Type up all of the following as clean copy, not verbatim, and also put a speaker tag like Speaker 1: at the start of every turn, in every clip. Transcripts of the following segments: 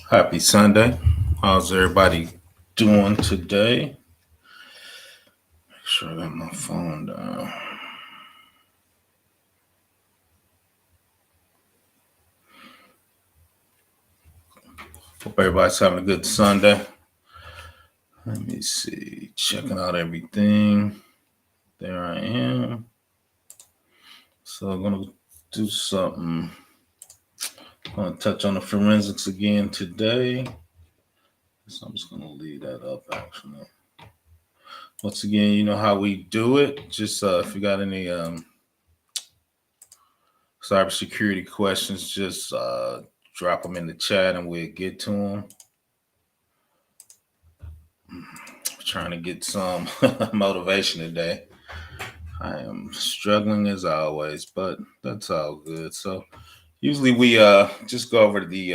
Speaker 1: Happy Sunday. How's everybody doing today? Make sure I got my phone down. Hope everybody's having a good Sunday. Let me see. Checking out everything. There I am. So I'm going to do something. I'm going to touch on the forensics again today. So I'm just going to leave that up actually. Once again, you know how we do it. Just if you got any cybersecurity questions, just drop them in the chat and we'll get to them. Trying to get some motivation today. I am struggling as always, but that's all good. So usually we just go over the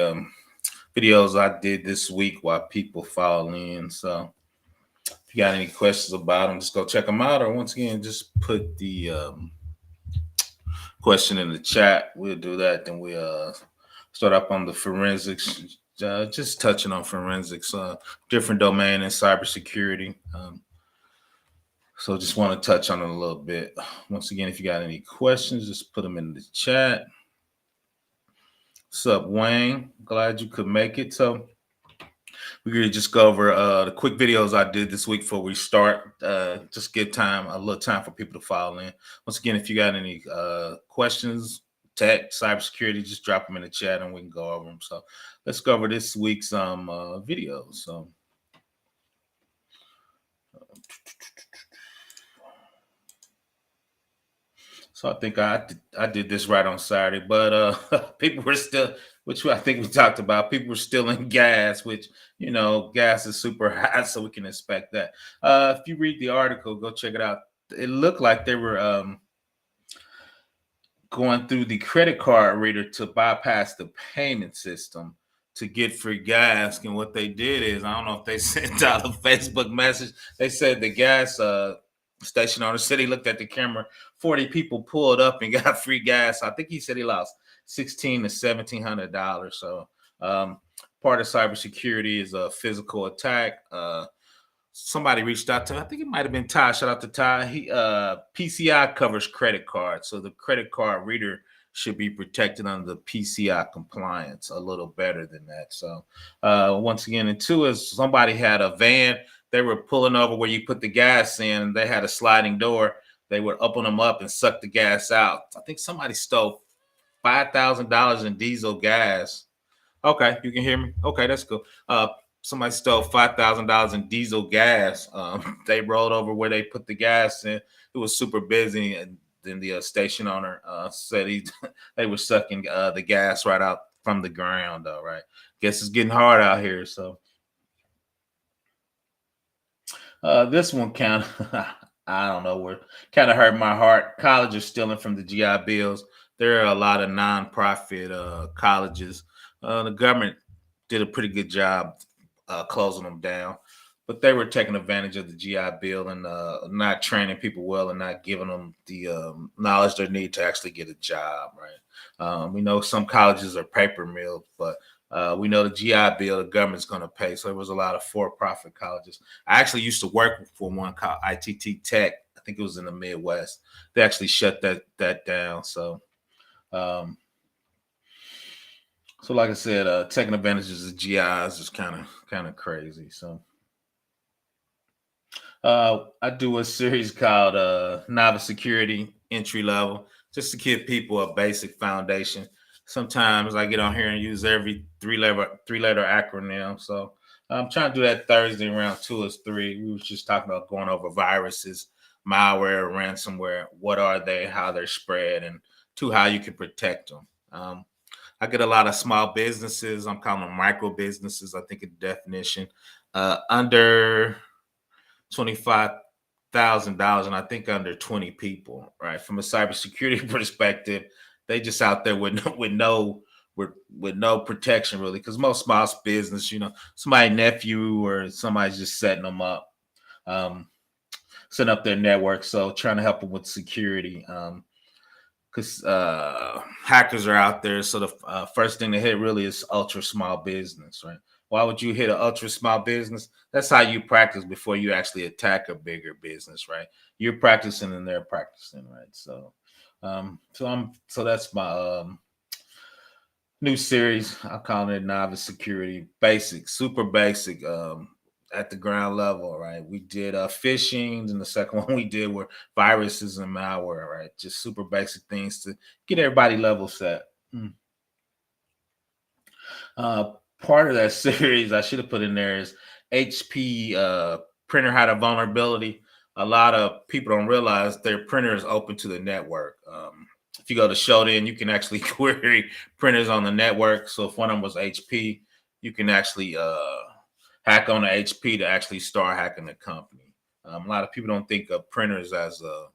Speaker 1: videos I did this week while people fall in. So if you got any questions about them, just go check them out. Or once again, just put the question in the chat. We'll do that. Then we start up on the forensics. Just touching on forensics, different domain in cybersecurity. So just want to touch on it a little bit. Once again, if you got any questions, just put them in the chat. What's up, Wayne? Glad you could make it. So we're going to just go over the quick videos I did this week before we start. Just give a little time for people to file in. Once again, if you got any questions, tech, cybersecurity, just drop them in the chat and we can go over them. So let's go over this week's videos. So I think I did this right on Saturday, but people were still, which I think we talked about, people were still in gas, which, gas is super hot, so we can expect that. If you read the article, go check it out. It looked like they were going through the credit card reader to bypass the payment system to get free gas. And what they did is, I don't know if they sent out a Facebook message. They said the gas station owner said he looked at the camera. 40 people pulled up and got free gas. I think he said he lost $1,600 to $1,700. So part of cybersecurity is a physical attack. Somebody reached out to him. I think it might have been Ty. Shout out to Ty. He PCI covers credit cards, so the credit card reader should be protected under the PCI compliance a little better than that. So once again, and two is somebody had a van. They were pulling over where you put the gas in, and they had a sliding door. They would open them up and suck the gas out. I think somebody stole $5,000 in diesel gas. Okay, you can hear me. Okay, that's cool. Somebody stole $5,000 in diesel gas. They rolled over where they put the gas in. It was super busy, and then the station owner said they were sucking the gas right out from the ground. All right, guess it's getting hard out here. So this one kind of, I don't know, where kind of hurt my heart. Colleges stealing from the GI Bills. There are a lot of nonprofit colleges. The government did a pretty good job closing them down, but they were taking advantage of the GI Bill and not training people well and not giving them the knowledge they need to actually get a job. Right? We know some colleges are paper mills, but we know the GI Bill, the government's going to pay. So there was a lot of for-profit colleges. I actually used to work for one called ITT Tech. I think it was in the Midwest. They actually shut that down. So, like I said, taking advantages of GIs is kind of crazy. So, I do a series called Novice Security Entry Level, just to give people a basic foundation. Sometimes I get on here and use every three-letter acronym. So I'm trying to do that Thursday around 2 or 3. We was just talking about going over viruses, malware, ransomware. What are they? How they're spread, and how you can protect them. I get a lot of small businesses. I'm calling them micro businesses. I think a definition under $25,000, and I think under 20 people. Right, from a cybersecurity perspective, they just out there with no protection really, because most small business, somebody nephew or somebody's just setting them up, setting up their network. So trying to help them with security. because hackers are out there. So the first thing to hit really is ultra small business, right? Why would you hit an ultra small business? That's how you practice before you actually attack a bigger business, right? You're practicing and they're practicing, right? So that's my new series. I call it Novice Security. Basic, super basic, at the ground level, right? We did phishing, and the second one we did were viruses and malware, right? Just super basic things to get everybody level set. Part of that series I should have put in there is HP printer had a vulnerability. A lot of people don't realize their printer is open to the network. If you go to Shodan, you can actually query printers on the network. So if one of them was HP, you can actually hack on the HP to actually start hacking the company. A lot of people don't think of printers as a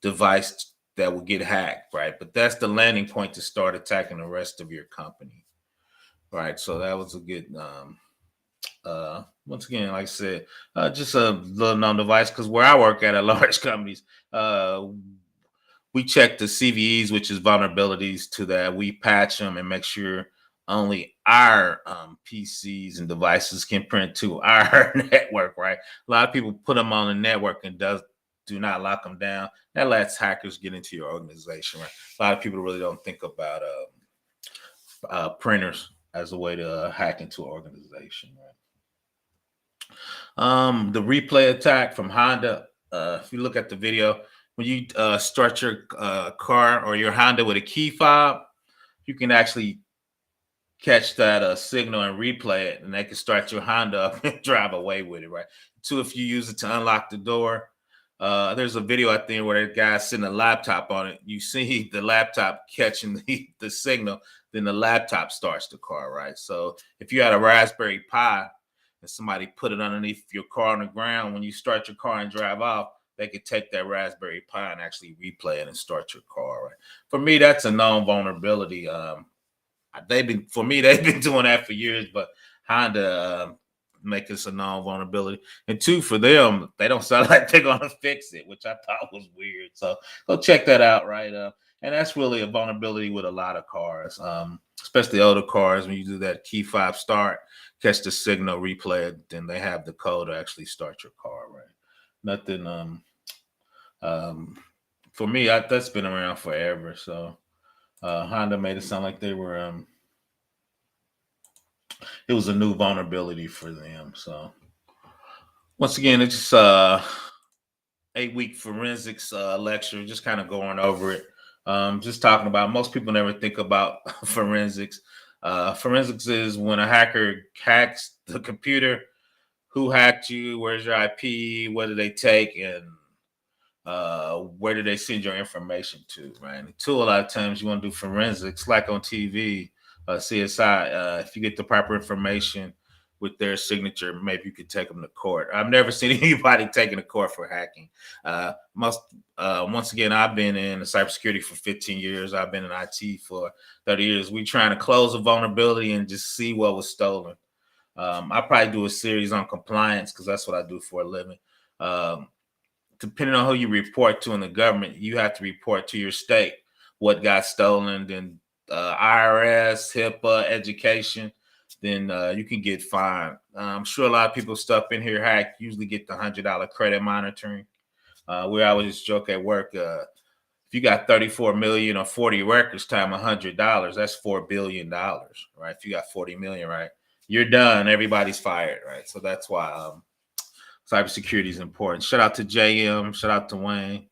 Speaker 1: device that will get hacked, right? But that's the landing point to start attacking the rest of your company, right? So that was a good. Once again, like I said, just a little known device because where I work at large companies, we check the CVEs, which is vulnerabilities to that. We patch them and make sure only our PCs and devices can print to our network, right? A lot of people put them on the network and do not lock them down. That lets hackers get into your organization, right? A lot of people really don't think about printers as a way to hack into an organization, right? The replay attack from Honda. If you look at the video, when you start your car or your Honda with a key fob, you can actually catch that signal and replay it, and they can start your Honda up and drive away with it, right? Two, if you use it to unlock the door, there's a video out there where that guy's sitting a laptop on it. You see the laptop catching the signal, then the laptop starts the car, right? So if you had a Raspberry Pi and somebody put it underneath your car on the ground, when you start your car and drive off, they could take that Raspberry Pi and actually replay it and start your car, right? For me, that's a known vulnerability. They've been doing that for years, but Honda make this a known vulnerability. And two, for them, they don't sound like they're gonna fix it, which I thought was weird. So go check that out, right? And that's really a vulnerability with a lot of cars, especially older cars. When you do that key fob start, catch the signal, replay it, then they have the code to actually start your car, right? Nothing. Um, for me, that's been around forever. So Honda made it sound like they were. It was a new vulnerability for them. So once again, it's just 8-week forensics lecture, just kind of going over it. Just talking about most people never think about forensics. Forensics is when a hacker hacks the computer, who hacked you, where's your IP, what did they take, and where did they send your information to, right? And two, a lot of times you want to do forensics, like on TV, CSI. If you get the proper information with their signature, maybe you could take them to court. I've never seen anybody taken to court for hacking. Once again, I've been in cybersecurity for 15 years. I've been in IT for 30 years. We trying to close a vulnerability and just see what was stolen. I probably do a series on compliance because that's what I do for a living. Depending on who you report to in the government, you have to report to your state what got stolen, then IRS, HIPAA, education, then you can get fined. I'm sure a lot of people stuff in here hack usually get the $100 credit monitoring. We always joke at work, if you got 34 million or 40 records time $100, that's $4 billion, right? If you got 40 million, right, you're done. Everybody's fired, right? So that's why cybersecurity is important. Shout out to JM. Shout out to Wayne.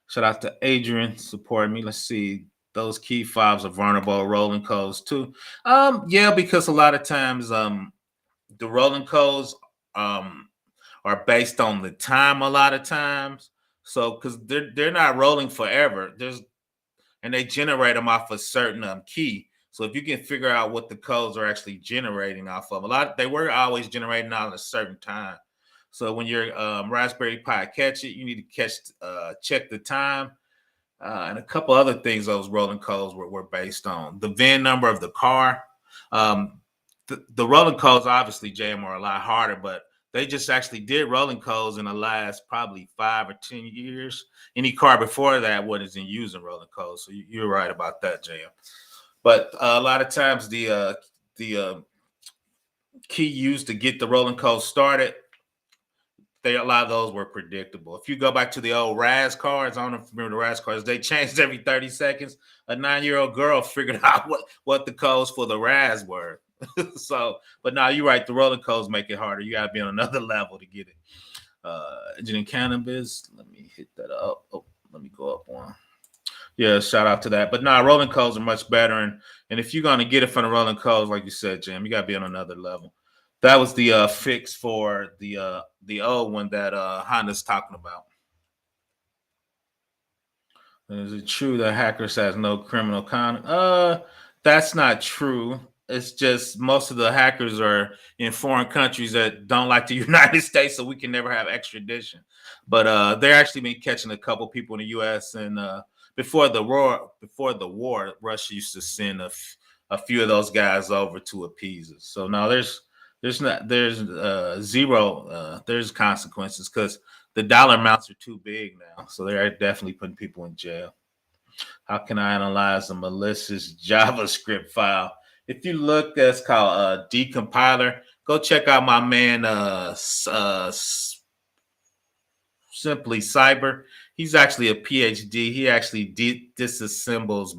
Speaker 1: Shout out to Adrian supporting me. Let's see. Those key fobs are vulnerable rolling codes too. Yeah, because a lot of times the rolling codes are based on the time a lot of times. So because they're not rolling forever. And they generate them off a certain key. So if you can figure out what the codes are actually generating off of, they were always generating out at a certain time. So when your Raspberry Pi catch it, you need to check the time and a couple other things. Those rolling codes were based on the VIN number of the car. The rolling codes, obviously, JM, are a lot harder, but They just actually did rolling codes in the last probably 5 or 10 years. Any car before that wasn't using rolling codes. So you're right about that, JM. But a lot of times the key used to get the rolling code started, a lot of those were predictable. If you go back to the old RAS cards, I don't know if you remember the RAS cards, they changed every 30 seconds. A 9-year-old girl figured out what the codes for the RAS were. So, but now you're right, the rolling codes make it harder. You got to be on another level to get it. Engineering cannabis, let me hit that up. Oh, let me go up one. Yeah, shout out to that. But nah, rolling codes are much better. And if you're gonna get it from the rolling codes, like you said, Jim, you gotta be on another level. That was the fix for the old one that Honda's talking about. Is it true that hackers has no criminal conduct? That's not true. It's just most of the hackers are in foreign countries that don't like the United States, so we can never have extradition. But they're actually been catching a couple people in the U.S. and before the war, Russia used to send a few of those guys over to appease us. So now there's zero there's consequences because the dollar amounts are too big now. So they're definitely putting people in jail. How can I analyze a malicious JavaScript file? If you look, that's called a decompiler. Go check out my man Simply Cyber. He's actually a PhD. He actually disassembles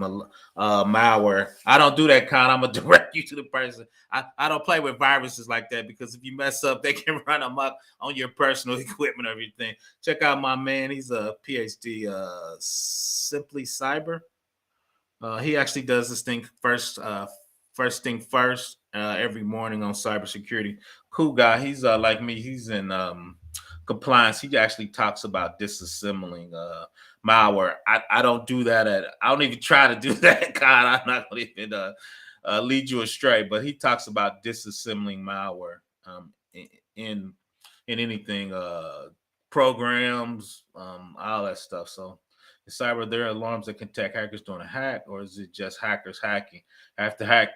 Speaker 1: malware. I don't do that kind. I'm gonna direct you to the person. I don't play with viruses like that because if you mess up, they can run amok on your personal equipment and everything. Check out my man. He's a PhD. Simply Cyber. He actually does this thing first thing first, every morning on cybersecurity. Cool guy. He's like me. He's in compliance. He actually talks about disassembling malware. I don't do that. I don't even try to do that. God, I'm not going to even lead you astray. But he talks about disassembling malware in anything, programs, all that stuff. So in cyber, there are alarms that can detect hackers doing a hack, or is it just hackers hacking? After hack,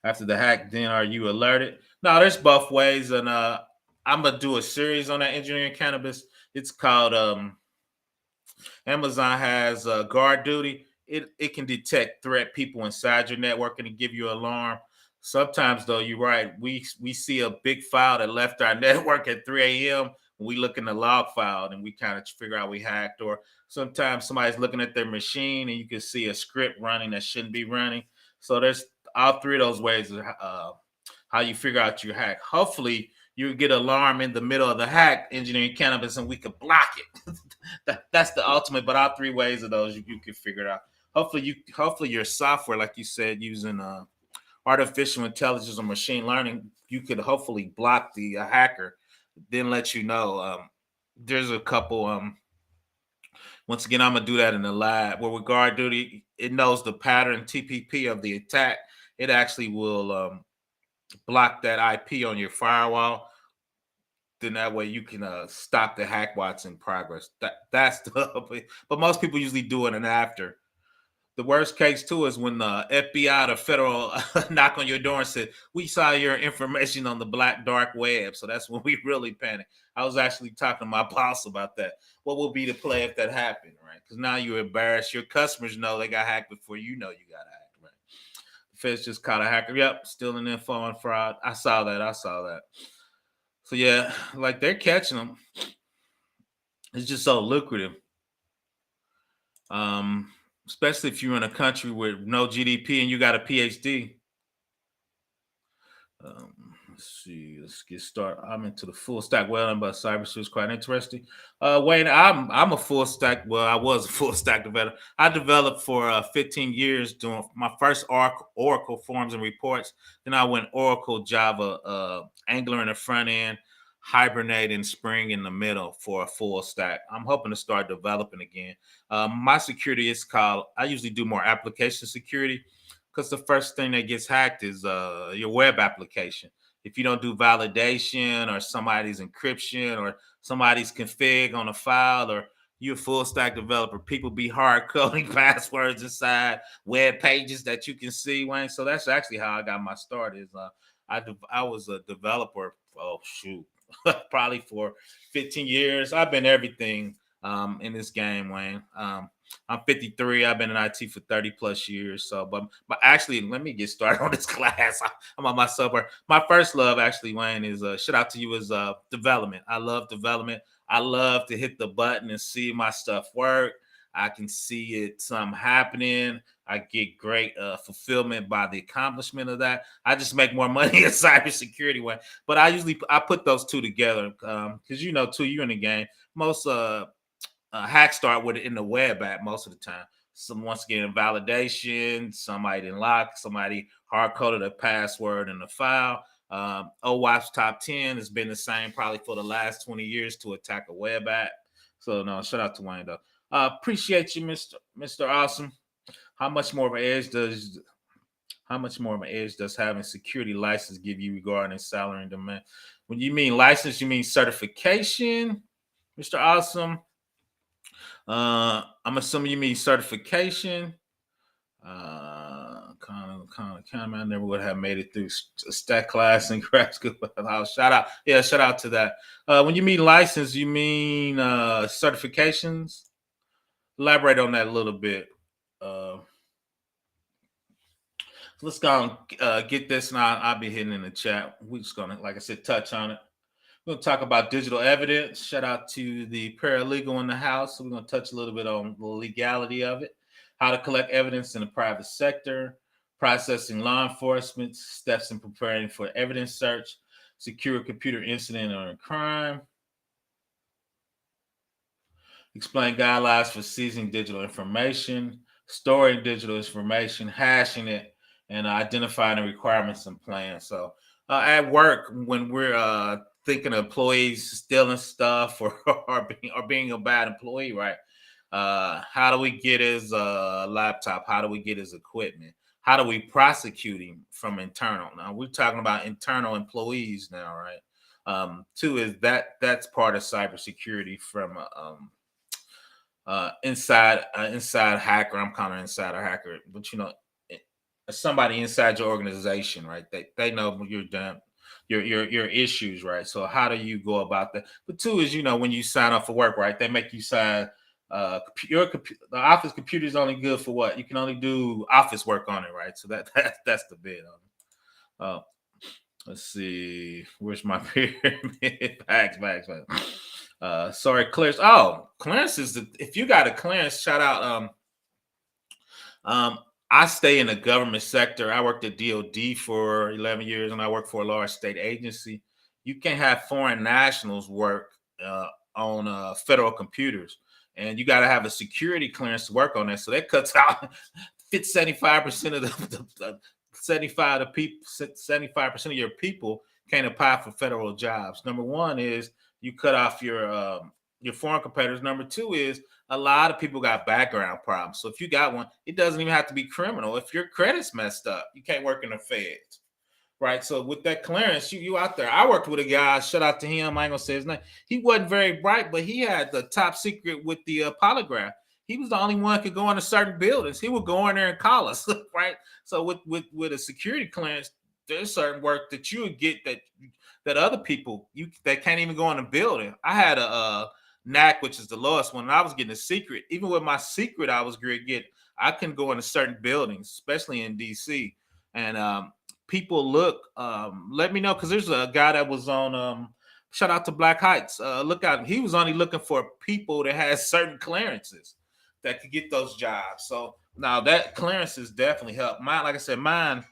Speaker 1: after the hack, then are you alerted? No, there's both ways, and I'm gonna do a series on that engineering cannabis. It's called Amazon has guard duty. It can detect threat people inside your network and give you an alarm. Sometimes though, you're right. We see a big file that left our network at 3 a.m. We look in the log file and we kind of figure out we hacked. Or sometimes somebody's looking at their machine and you can see a script running that shouldn't be running. So there's all three of those ways of how you figure out your hack. Hopefully, you get an alarm in the middle of the hack, engineering cannabis, and we could block it. That's the ultimate. But all three ways of those, you can figure it out. Hopefully your software, like you said, using artificial intelligence or machine learning, you could hopefully block the hacker, then let you know. There's a couple. Once again, I'm gonna do that in the lab. Where with guard duty, it knows the pattern TPP of the attack. It actually will block that IP on your firewall. Then that way you can stop the hack while it's in progress. That's the but most people usually do it and after. The worst case too is when the FBI, the federal, knock on your door and said, "We saw your information on the black dark web." So that's when we really panic. I was actually talking to my boss about that. What would be the play if that happened, right? Because now you're embarrassed. Your customers know they got hacked before you know you got hacked, right? The Feds just caught a hacker. Yep, still an info on fraud. I saw that. I saw that. So yeah, like they're catching them. It's just so lucrative. Um, Especially if you're in a country with no GDP and you got a PhD. Let's see. Let's get started. I'm into the full stack. Well, about cybersecurity is quite interesting. Wayne, I'm a full stack. Well, I was a full stack developer. I developed for 15 years doing my first Oracle forms and reports. Then I went Oracle, Java, Angular in the front end, Hibernate and Spring in the middle for a full stack. I'm hoping to start developing again. My security is called. I usually do more application security because the first thing that gets hacked is your web application. If you don't do validation or somebody's encryption or somebody's config on a file, or you're a full stack developer, people be hard coding passwords inside web pages that you can see, Wayne. So that's actually how I got my start. Is I was a developer. Oh shoot, probably for 15 years. I've been everything in this game, Wayne. I'm 53. I've been in IT for 30 plus years. So, but actually, let me get started on this class. I'm on my subway. My first love, actually, Wayne, is shout out to you is development. I love development. I love to hit the button and see my stuff work. I can see it happening. I get great fulfillment by the accomplishment of that. I just make more money in cybersecurity way. But I put those two together because too, you're in the game. Most hacks start with it in the web app most of the time. Some once again validation, somebody didn't lock, somebody hard coded a password in the file. OWASP top 10 has been the same probably for the last 20 years to attack a web app. So no, shout out to Wayne though. Appreciate you, Mr. Awesome. How much more of an edge does having security license give you regarding salary and demand? When you mean license, you mean certification, Mr. Awesome? I'm assuming you mean certification. I never would have made it through stat class in grad school. Shout out to that. When you mean license, you mean certifications? Elaborate on that a little bit. Let's go and get this, and I'll be hitting in the chat. We're just gonna, like I said, touch on it. We're going to talk about digital evidence. Shout out to the paralegal in the house. So we're going to touch a little bit on the legality of it, how to collect evidence in the private sector, processing law enforcement, steps in preparing for evidence search, secure computer incident or a crime, explain guidelines for seizing digital information, storing digital information, hashing it, and identifying the requirements and plans. So at work, when we're thinking of employees stealing stuff or being a bad employee, right? How do we get his laptop? How do we get his equipment? How do we prosecute him from internal? Now we're talking about internal employees now, right? Two is that's part of cybersecurity from inside hacker. I'm kind of insider hacker, but somebody inside your organization, right? They know you're done. Your issues, right? So how do you go about that? But two is when you sign up for work, right? They make you sign the office computer is only good for what you can only do office work on it, right? So that's the bid on it. Let's see, where's my pyramid? Facts. Sorry, clearance. Oh, clearance is if you got a clearance, shout out. I stay in the government sector. I worked at DOD for 11 years, and I work for a large state agency. You can't have foreign nationals work on federal computers, and you got to have a security clearance to work on that. So that cuts out 75% of the 75% of your people can't apply for federal jobs. Number one is you cut off your foreign competitors. Number two is a lot of people got background problems. So if you got one, it doesn't even have to be criminal. If your credit's messed up, you can't work in the feds, right? So with that clearance, you out there. I worked with a guy. Shout out to him. I ain't gonna say his name. He wasn't very bright, but he had the top secret with the polygraph. He was the only one who could go into certain buildings. He would go in there and call us, right? So with a security clearance, there's certain work that you would get that other people that can't even go in the building. I had a NAC, which is the lowest one, and I was getting a secret. Even with my secret, I was great. I couldn't go into certain buildings, especially in DC. And people let me know because there's a guy that was on. Shout out to Black Heights. Look out, he was only looking for people that had certain clearances that could get those jobs. So now that clearance has definitely helped. Mine, like I said, mine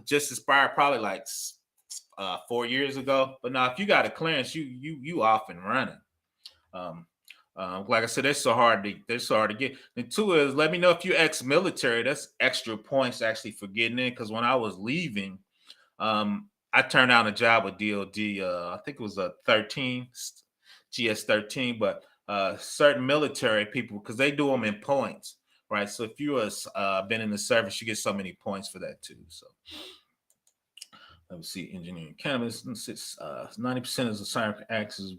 Speaker 1: just expired probably like 4 years ago. But now if you got a clearance, you off and running. Like I said, they're so hard to get. And two is let me know if you're ex-military. That's extra points actually for getting in. Because when I was leaving, I turned down a job with DOD. I think it was a 13 GS 13, but certain military people because they do them in points, right? So if you have been in the service, you get so many points for that too. So. Let me see, engineering cannabis. 90% of the cyber acts is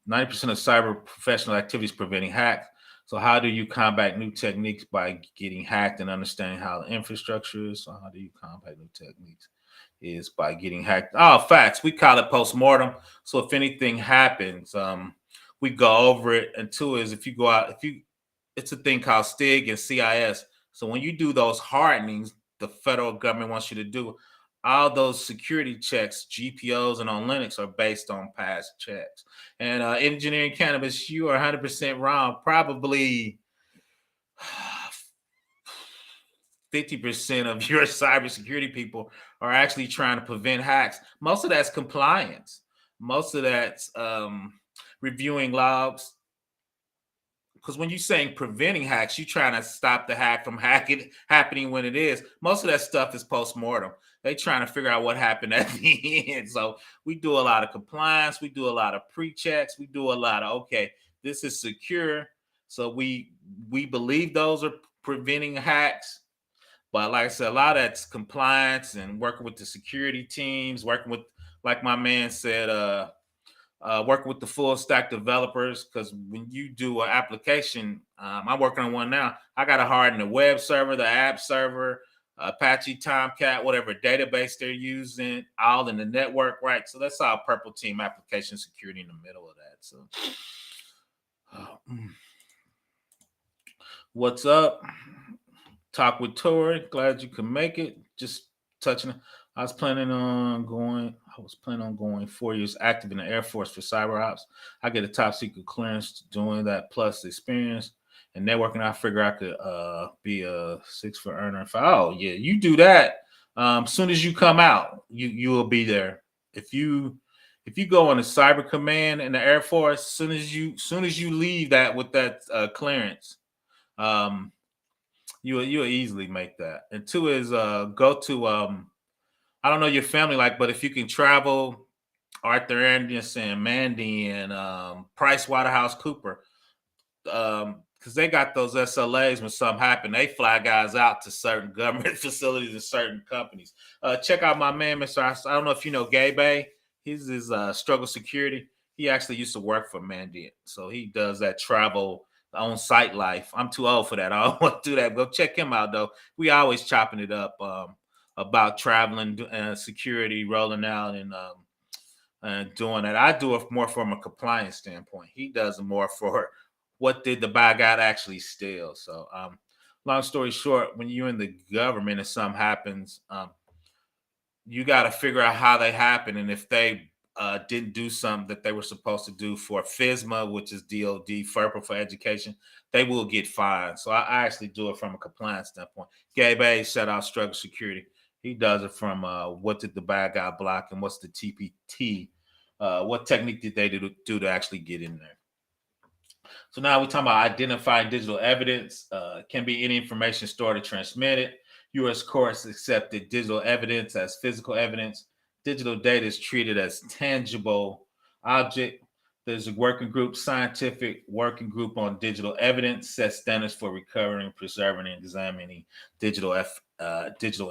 Speaker 1: 90% of cyber professional activities preventing hacks. So how do you combat new techniques by getting hacked and understanding how the infrastructure is? So how do you combat new techniques? Is by getting hacked. Oh, facts. We call it postmortem. So if anything happens, we go over it. And two is if you go out, if you, it's a thing called STIG and CIS. So when you do those hardenings, the federal government wants you to do all those security checks, GPOs and on Linux are based on past checks. And engineering cannabis, you are 100% wrong. Probably 50% of your cybersecurity people are actually trying to prevent hacks. Most of that's compliance. Most of that's reviewing logs. Because when you're saying preventing hacks, you're trying to stop the hack from happening when it is. Most of that stuff is post-mortem. They trying to figure out what happened at the end. So we do a lot of compliance. We do a lot of pre-checks. We do a lot of, okay, this is secure. So we believe those are preventing hacks. But like I said, a lot of that's compliance and working with the security teams, working with, like my man said, working with the full stack developers. Because when you do an application, I'm working on one now. I got to harden the web server, the app server, Apache Tomcat, whatever database they're using, all in the network, right? So that's all Purple Team application security in the middle of that. So, what's up? Talk with Tori. Glad you could make it. Just touching. I was planning on going. I was planning on going 4 years active in the Air Force for cyber ops. I get a top secret clearance doing that plus experience and networking. I figure I could be a 6 for earner. Oh yeah, you do that. Soon as you come out, you will be there. If you go on a cyber command in the Air Force, soon as you leave that with that clearance, um, you'll easily make that. And two is go to I don't know your family like, but if you can travel Arthur Anderson, Mandy, and Price Waterhouse Cooper, because they got those SLAs when something happen, they fly guys out to certain government facilities and certain companies. Check out my man, Mr. I don't know if you know Gabe. He's his struggle security. He actually used to work for Mandiant, so he does that travel on site life. I'm too old for that. I don't want to do that. Go check him out though. We always chopping it up about traveling and security, rolling out and doing that. I do it more from a compliance standpoint. He does it more for what did the bad guy actually steal. So, long story short, when you're in the government and something happens, you got to figure out how they happen and if they didn't do something that they were supposed to do for FISMA, which is DOD, FERPA for education, they will get fined. So I actually do it from a compliance standpoint. Gabe A, shout out Struggle Security. He does it from what did the bad guy block and what's the TPT? What technique did they do to actually get in there? So now we're talking about identifying digital evidence. Can be any information stored or transmitted. U.S. courts accepted digital evidence as physical evidence. Digital data is treated as tangible object. There's a working group, scientific working group on digital evidence, sets standards for recovering, preserving, and examining digital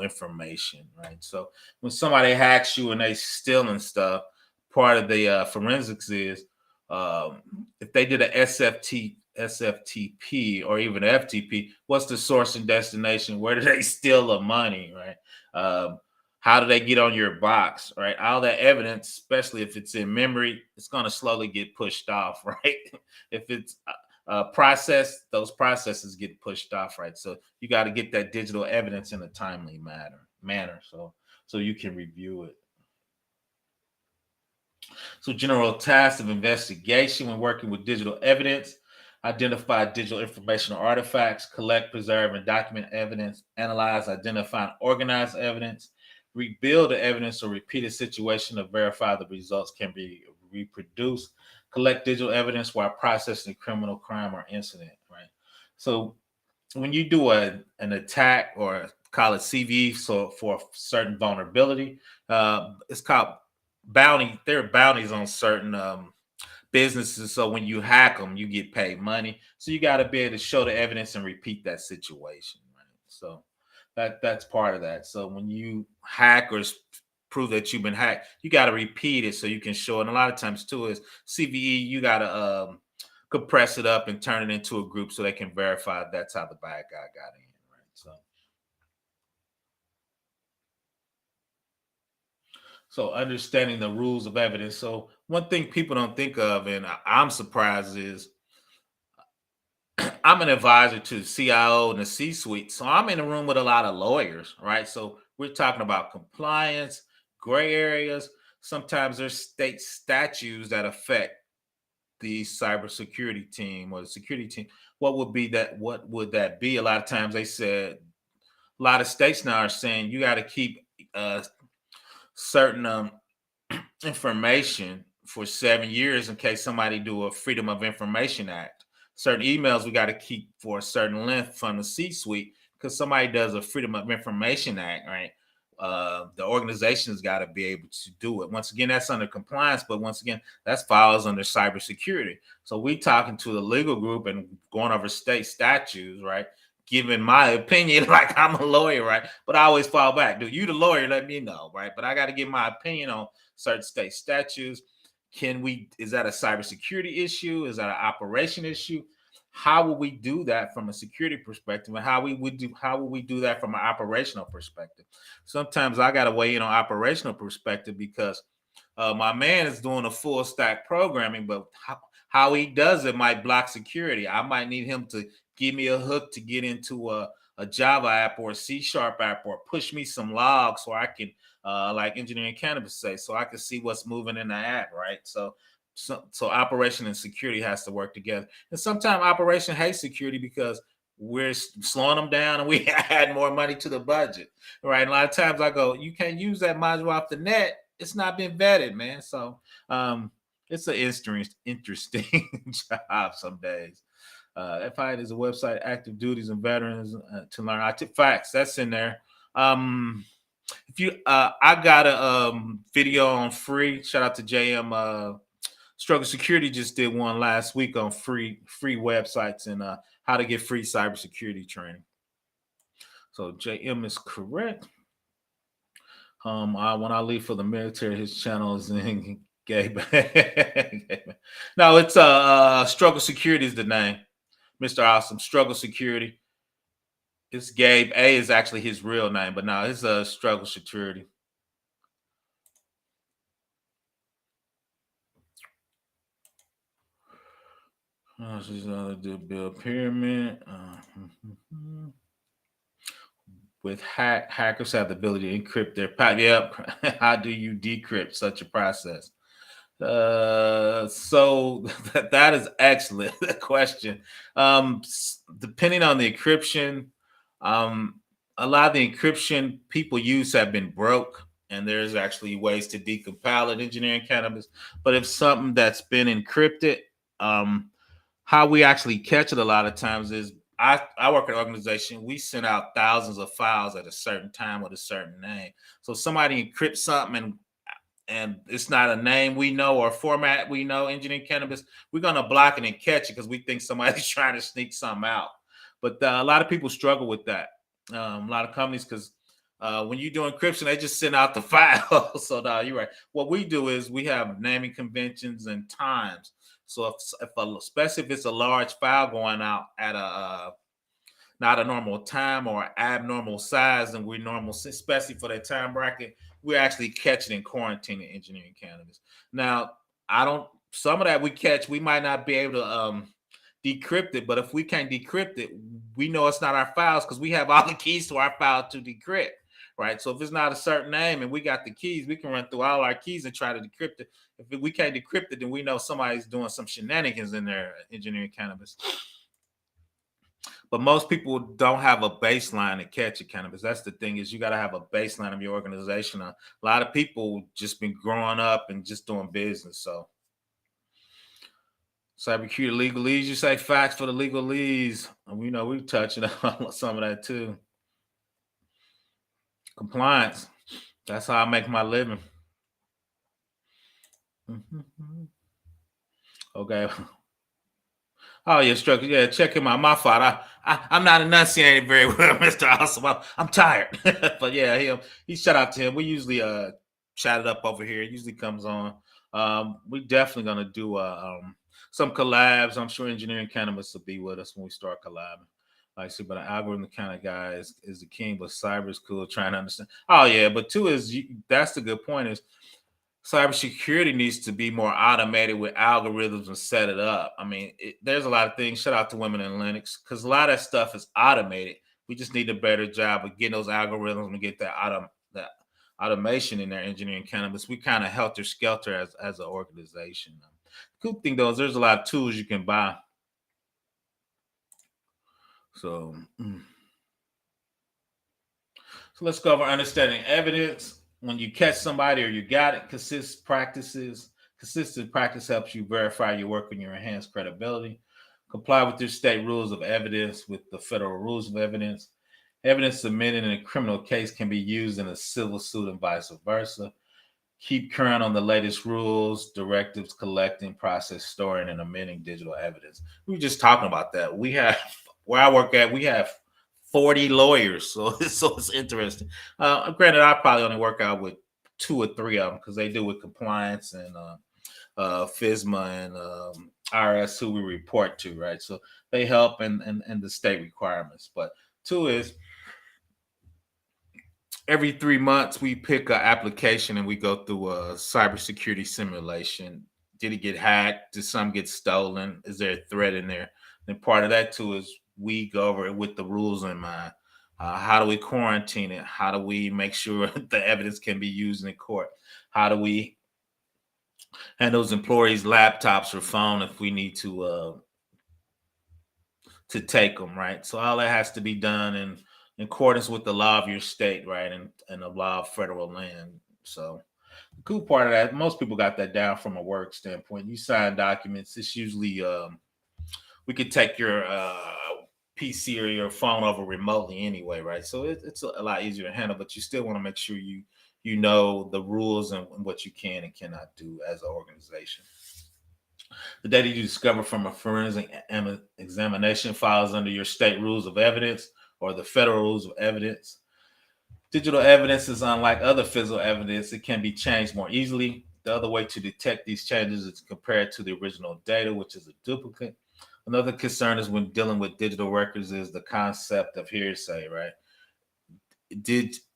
Speaker 1: information. Right. So when somebody hacks you and they stealing stuff, part of the forensics is um, if they did a SFTP or even FTP, what's the source and destination? Where did they steal the money, right? How do they get on your box, right? All that evidence, especially if it's in memory, it's going to slowly get pushed off, right? If it's processed, those processes get pushed off, right? So you got to get that digital evidence in a timely manner, so you can review it. So, general tasks of investigation when working with digital evidence: identify digital information or artifacts, collect, preserve, and document evidence, analyze, identify, and organize evidence, rebuild the evidence or repeat a situation to verify the results can be reproduced, collect digital evidence while processing a criminal crime or incident, right? So, when you do an attack or call it CV, so for a certain vulnerability, it's called bounty. There are bounties on certain businesses. So when you hack them, you get paid money. So you got to be able to show the evidence and repeat that situation, right? So that's part of that. So when you hack or prove that you've been hacked, you got to repeat it so you can show it. And a lot of times too is CVE. You got to compress it up and turn it into a group so they can verify that's how the bad guy got in, right? So understanding the rules of evidence. So one thing people don't think of, and I'm surprised, is I'm an advisor to the CIO and the C-suite. So I'm in a room with a lot of lawyers, right? So we're talking about compliance, gray areas. Sometimes there's state statutes that affect the cybersecurity team or the security team. What would be that? What would that be? A lot of times they said, a lot of states now are saying you got to keep certain information for 7 years in case somebody do a Freedom of Information Act. Certain emails we got to keep for a certain length from the C-suite because somebody does a Freedom of Information Act, right? The organization's got to be able to do it. Once again, that's under compliance, but once again, that falls under cybersecurity. So we talking to the legal group and going over state statutes, right? Giving my opinion like I'm a lawyer, right? But I always fall back. Do you the lawyer? Let me know, right? But I got to give my opinion on certain state statutes. Is that a cybersecurity issue? Is that an operation issue? How will we do that from a security perspective? And how will we do that from an operational perspective? Sometimes I got to weigh in on operational perspective because my man is doing a full stack programming, but how he does it might block security. I might need him to give me a hook to get into a Java app or a C# app or push me some logs so I can like engineering cannabis say, so I can see what's moving in the app, right? So operation and security has to work together. And sometimes operation hates security because we're slowing them down and we add more money to the budget, right? And a lot of times I go, you can't use that module off the net. It's not been vetted, man. So it's an interesting job some days. FI is a website, active duties and veterans to learn. I took facts. That's in there. If you I got a video on free. Shout out to JM. Struggle Security just did one last week on free websites and how to get free cybersecurity training. So JM is correct. When I leave for the military, his channel is in Gabe. No, it's Struggle Security is the name. Mr. Awesome, Struggle Security. It's Gabe. A is actually his real name, but now it's Struggle Security. She's do build pyramid. With hackers have the ability to encrypt their Yep. How do you decrypt such a process? So that is excellent question. Depending on the encryption, a lot of the encryption people use have been broke, and there's actually ways to decompile it, engineering cannabis. But if something that's been encrypted, how we actually catch it a lot of times is I work at an organization. We send out thousands of files at a certain time with a certain name. So somebody encrypts something and it's not a name we know or a format we know, engineering cannabis, we're going to block it and catch it because we think somebody's trying to sneak something out. But a lot of people struggle with that. A lot of companies, because when you do encryption, they just send out the file. So no, you're right. What we do is we have naming conventions and times. So especially if it's a large file going out at a not a normal time or abnormal size than we normal, especially for that time bracket, we're actually catching and quarantining engineering cannabis. Now, I don't. Some of that we catch, we might not be able to decrypt it, but if we can't decrypt it, we know it's not our files because we have all the keys to our file to decrypt, right? So if it's not a certain name and we got the keys, we can run through all our keys and try to decrypt it. If we can't decrypt it, then we know somebody's doing some shenanigans in their engineering cannabis. But most people don't have a baseline to catch it cannabis. That's the thing, is you got to have a baseline of your organization. A lot of people just been growing up and just doing business. So cybersecurity legalese, you say facts for the legalese. We know we're touching on some of that too. Compliance. That's how I make my living. Okay. Oh yeah, structure. Yeah, check him out. My fault. I'm not enunciating very well, Mr. Awesome. I'm tired. But yeah, he shout out to him. We usually chat it up over here. It usually comes on. We definitely gonna do a some collabs. I'm sure engineering cannabis will be with us when we start collabing. Like I said, but an algorithm kind of guy is the king, but cyber is cool. Trying to understand. Oh yeah, but two is that's the good point is cybersecurity needs to be more automated with algorithms and set it up. I mean, there's a lot of things. Shout out to women in Linux because a lot of that stuff is automated. We just need a better job of getting those algorithms and get that automation in their engineering cannabis. We kind of helter skelter as an organization. Cool thing though is there's a lot of tools you can buy. So, so let's go over understanding evidence. When you catch somebody or you got it, consistent practice helps you verify your work and your enhanced credibility. Comply with your state rules of evidence with the federal rules of evidence. Evidence submitted in a criminal case can be used in a civil suit and vice versa. Keep current on the latest rules, directives, collecting, process, storing, and amending digital evidence. We were just talking about that. We have where I work at, we have 40 lawyers, so it's interesting. Granted, I probably only work out with two or three of them because they deal with compliance and FISMA and IRS, who we report to, right? So they help and the state requirements. But two is every 3 months we pick an application and we go through a cybersecurity simulation. Did it get hacked? Did some get stolen? Is there a threat in there? And part of that too is we go over it with the rules in mind. How do we quarantine it? How do we make sure the evidence can be used in court? How do we handle those employees' laptops or phone if we need to take them, right? So all that has to be done in accordance with the law of your state, right, and the law of federal land. So the cool part of that, most people got that down from a work standpoint. You sign documents. It's usually we could take your PC or your phone over remotely anyway, right? So it's a lot easier to handle, but you still want to make sure you know the rules and what you can and cannot do as an organization. The data you discover from a forensic examination files under your state rules of evidence or the federal rules of evidence. Digital evidence is unlike other physical evidence. It can be changed more easily. The other way to detect these changes is to compare it to the original data, which is a duplicate. Another concern is when dealing with digital records is the concept of hearsay, right?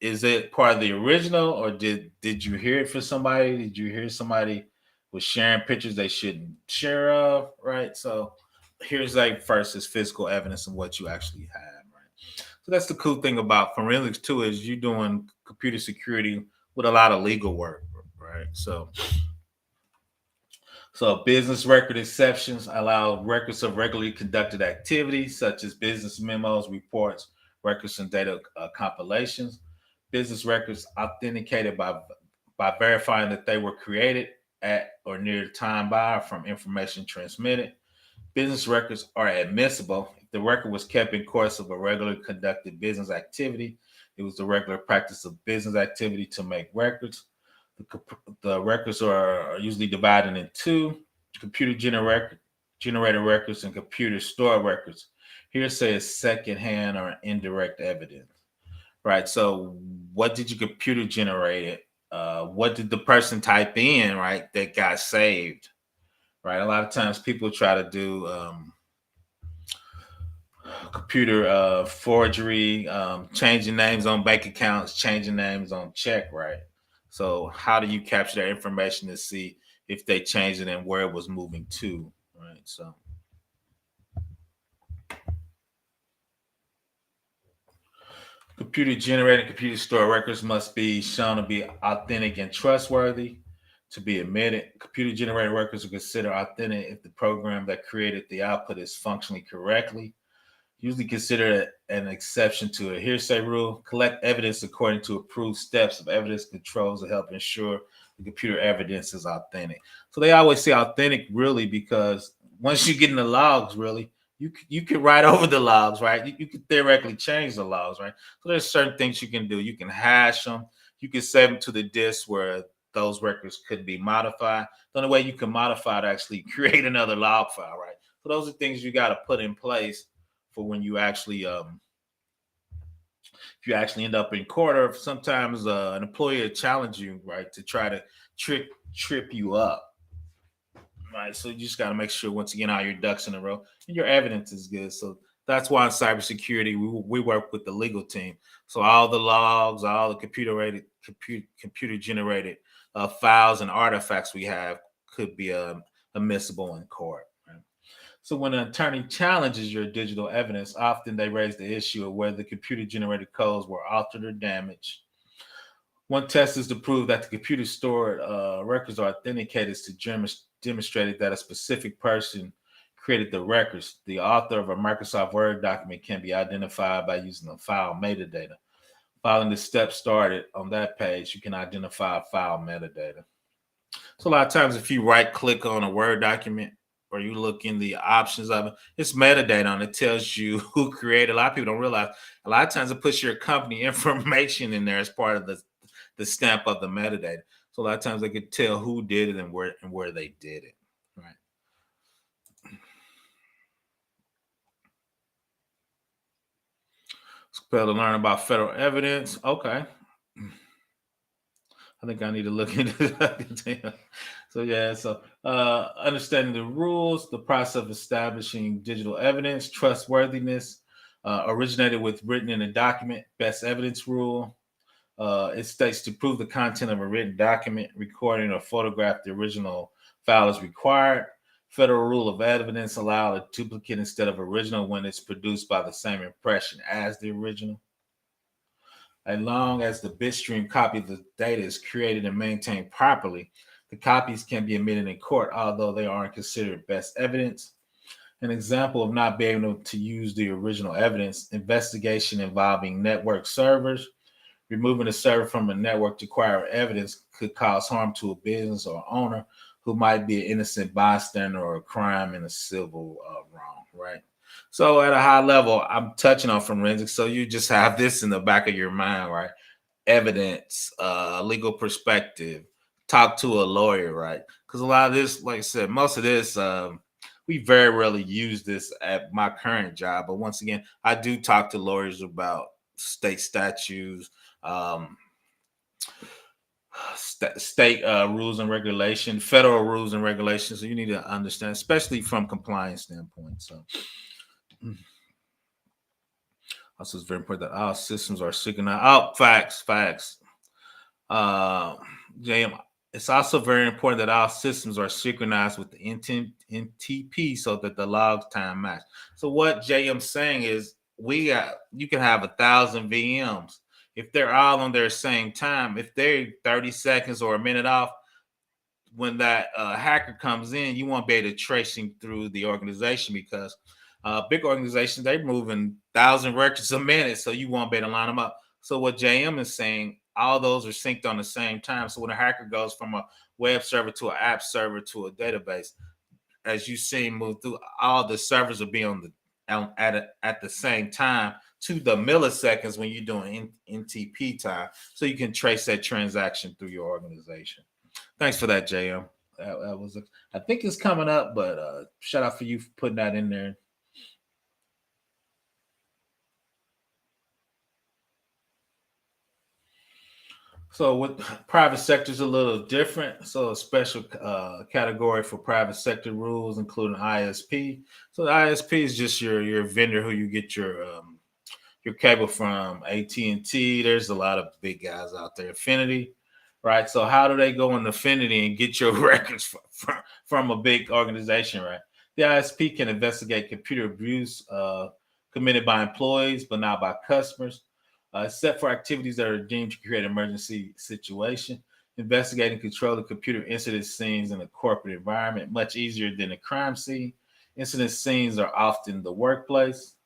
Speaker 1: Is it part of the original or did you hear it from somebody? Did you hear somebody was sharing pictures they shouldn't share of, right? So here's like versus physical evidence of what you actually have, right? So that's the cool thing about forensics too, is you doing computer security with a lot of legal work, right? So business record exceptions allow records of regularly conducted activities such as business memos, reports, records, and data compilations. Business records authenticated by verifying that they were created at or near the time by or from information transmitted. Business records are admissible if the record was kept in course of a regularly conducted business activity. It was the regular practice of business activity to make records. The records are usually divided in two: computer generated records and computer stored records. Hearsay is secondhand or indirect evidence, right? So, what did your computer generate? What did the person type in, right, that got saved, right? A lot of times people try to do computer forgery, changing names on bank accounts, changing names on check, right? So how do you capture that information to see if they changed it and where it was moving to, right? So computer generated computer stored records must be shown to be authentic and trustworthy to be admitted. Computer generated records are considered authentic if the program that created the output is functioning correctly, usually considered an exception to a hearsay rule. Collect evidence according to approved steps of evidence controls to help ensure the computer evidence is authentic. So they always say authentic, really, because once you get in the logs, really, you can write over the logs, right? You can theoretically change the logs, right? So there's certain things you can do. You can hash them. You can save them to the disk where those records could be modified. The only way you can modify to actually create another log file, right? So those are things you got to put in place for when you actually if you actually end up in court, or if sometimes an employer challenge you, right, to try to trip you up. Right. So you just got to make sure, once again, all your ducks in a row and your evidence is good. So that's why in cybersecurity, we work with the legal team. So all the logs, all the computer generated files and artifacts we have could be admissible in court. Right? So when an attorney challenges your digital evidence, often they raise the issue of whether the computer generated codes were altered or damaged. One test is to prove that the computer stored records are authenticated to demonstrated that a specific person created the records. The author of a Microsoft Word document can be identified by using the file metadata. Following the steps started on that page, you can identify file metadata. So a lot of times, if you right click on a Word document or you look in the options of it, it's metadata on it. It tells you who created. A lot of people don't realize. A lot of times, it puts your company information in there as part of the stamp of the metadata. So a lot of times they could tell who did it and where they did it. Right. Spell to learn about federal evidence. Okay. I think I need to look into that. So yeah, so understanding the rules, the process of establishing digital evidence, trustworthiness, originated with written in a document, best evidence rule. It states to prove the content of a written document, recording or photograph the original file is required. Federal rule of evidence allow a duplicate instead of original when it's produced by the same impression as the original. As long as the bitstream copy of the data is created and maintained properly, the copies can be admitted in court, although they aren't considered best evidence. An example of not being able to use the original evidence: investigation involving network servers. Removing a server from a network to acquire evidence could cause harm to a business or owner who might be an innocent bystander or a crime in a civil wrong, right? So, at a high level, I'm touching on forensics. So, you just have this in the back of your mind, right? Evidence, legal perspective, talk to a lawyer, right? Because a lot of this, like I said, most of this, we very rarely use this at my current job. But once again, I do talk to lawyers about state statutes, um, state rules and regulation, federal rules and regulations. So you need to understand, especially from compliance standpoint. So also, it's very important that all systems are synchronized. Oh, facts. Uh, JM, it's also very important that all systems are synchronized with the NTP so that the log time match. So what JM's saying is you can have 1,000 VMs. If they're all on their same time, if they're 30 seconds or a minute off, when that hacker comes in, you won't be able to trace him through the organization because big organizations, they're moving 1,000 records a minute, so you won't be able to line them up. So what JM is saying, all those are synced on the same time. So when a hacker goes from a web server to an app server to a database, as you see move through, all the servers will be at the same time to the milliseconds when you're doing NTP time, so you can trace that transaction through your organization. Thanks for that, JM. That was, I think it's coming up, but shout out for you for putting that in there. So with private sector is a little different. So a special category for private sector rules, including ISP. So the ISP is just your vendor who you get your cable from. AT&T. There's a lot of big guys out there. Affinity, right? So how do they go in Affinity and get your records from a big organization, right? The ISP can investigate computer abuse committed by employees, but not by customers, except for activities that are deemed to create an emergency situation. Investigate and control the computer incident scenes in a corporate environment, much easier than a crime scene. Incident scenes are often the workplace.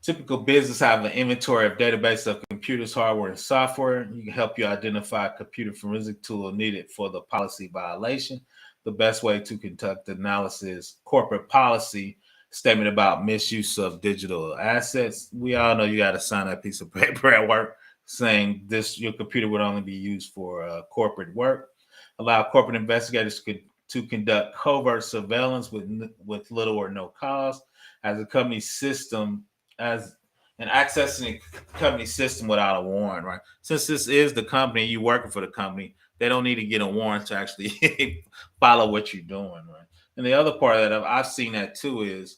Speaker 1: Typical business have an inventory of database of computers, hardware, and software. You can help you identify a computer forensic tool needed for the policy violation. The best way to conduct analysis, corporate policy statement about misuse of digital assets. We all know you got to sign that piece of paper at work saying this your computer would only be used for corporate work. Allow corporate investigators to conduct covert surveillance with little or no cost as a company system as and accessing the company system without a warrant, right? Since this is the company, you working for the company, They don't need to get a warrant to actually follow what you're doing, right? And the other part of that I've seen that too is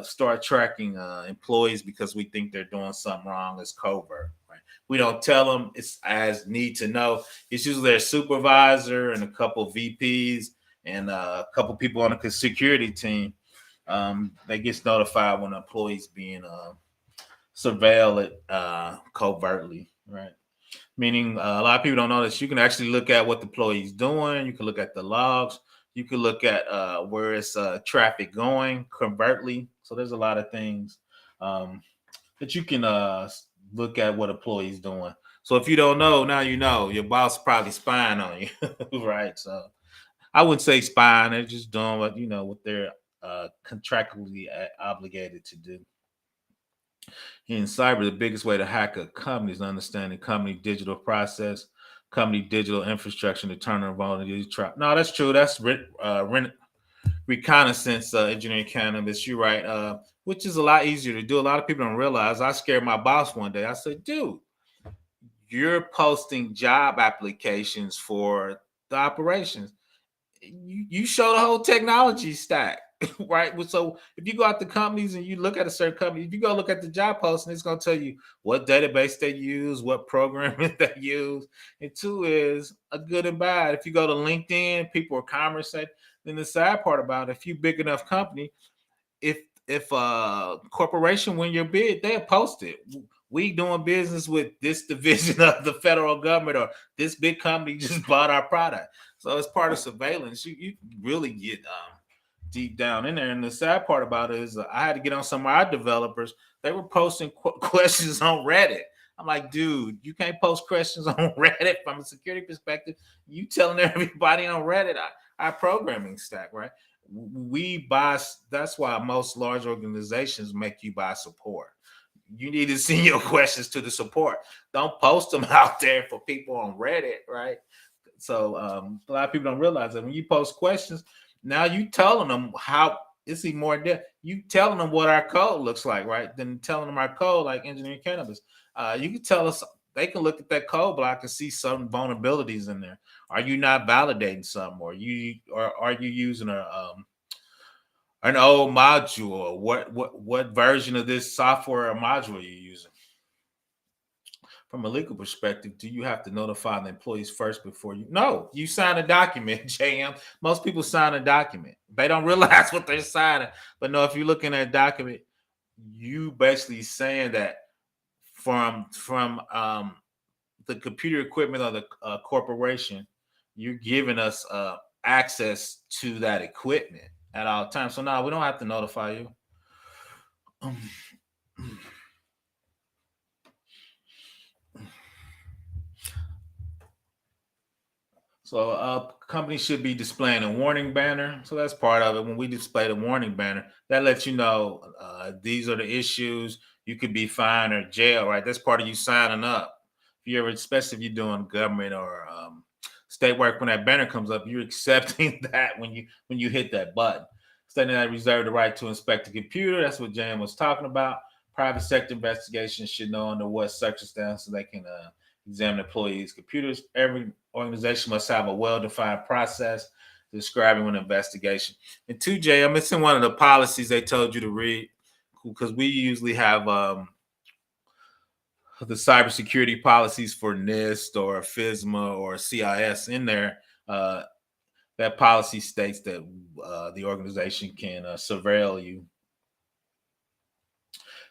Speaker 1: start tracking employees because we think they're doing something wrong as covert. Right? We don't tell them it's as need to know. It's usually their supervisor and a couple VPs and a couple people on the security team. They gets notified when an employee's being surveilled covertly, right? Meaning a lot of people don't know this. You can actually look at what the employee's doing. You can look at the logs. You can look at where it's traffic going covertly. So there's a lot of things that you can look at what employees doing. So if you don't know, now you know. Your boss probably spying on you, right? So I wouldn't say spying. They're just doing what they're contractually obligated to do. In cyber, the biggest way to hack a company is understanding company digital process, company digital infrastructure, to turn on vulnerabilities. No, that's true. That's reconnaissance engineering cannabis. You're right. Which is a lot easier to do. A lot of people don't realize. I scared my boss one day. I said, dude, you're posting job applications for the operations. You show the whole technology stack, right? So if you go out to companies and you look at a certain company, if you go look at the job posting, it's going to tell you what database they use, what programming they use. And two is a good and bad. If you go to LinkedIn, people are conversing. Then the sad part about it, if you big enough company, if a corporation win your bid, they'll post it. We doing business with this division of the federal government, or this big company just bought our product. So it's part of surveillance. You really get deep down in there. And the sad part about it is I had to get on some of our developers. They were posting questions on Reddit. I'm like, dude, you can't post questions on Reddit from a security perspective. You telling everybody on Reddit our programming stack, right? We buy. That's why most large organizations make you buy support. You need to send your questions to the support. Don't post them out there for people on Reddit, right? So a lot of people don't realize that when you post questions, now you telling them how it's even more in depth. You telling them what our code looks like, right? Then telling them our code, like engineering cannabis. You can tell us. They can look at that code block and see some vulnerabilities in there. Are you not validating some, or are you using an old module? What version of this software or module are you using? From a legal perspective, do you have to notify the employees first before you? No, you sign a document, JM. Most people sign a document. They don't realize what they're signing. But no, if you're looking at a document, you basically saying that from the computer equipment of the corporation, you're giving us access to that equipment at all times. So now we don't have to notify you. So companies should be displaying a warning banner. So that's part of it. When we display the warning banner, that lets you know these are the issues. You could be fined or jail, right? That's part of you signing up. If you ever, especially if you're doing government or state work, when that banner comes up, you're accepting that when you hit that button. Stating that reserve the right to inspect the computer. That's what Jan was talking about. Private sector investigations should know under what circumstances they can examine employees' computers. Every organization must have a well-defined process describing an investigation. And 2J, I'm missing one of the policies they told you to read because we usually have the cybersecurity policies for NIST or FISMA or CIS in there. That policy states that the organization can surveil you.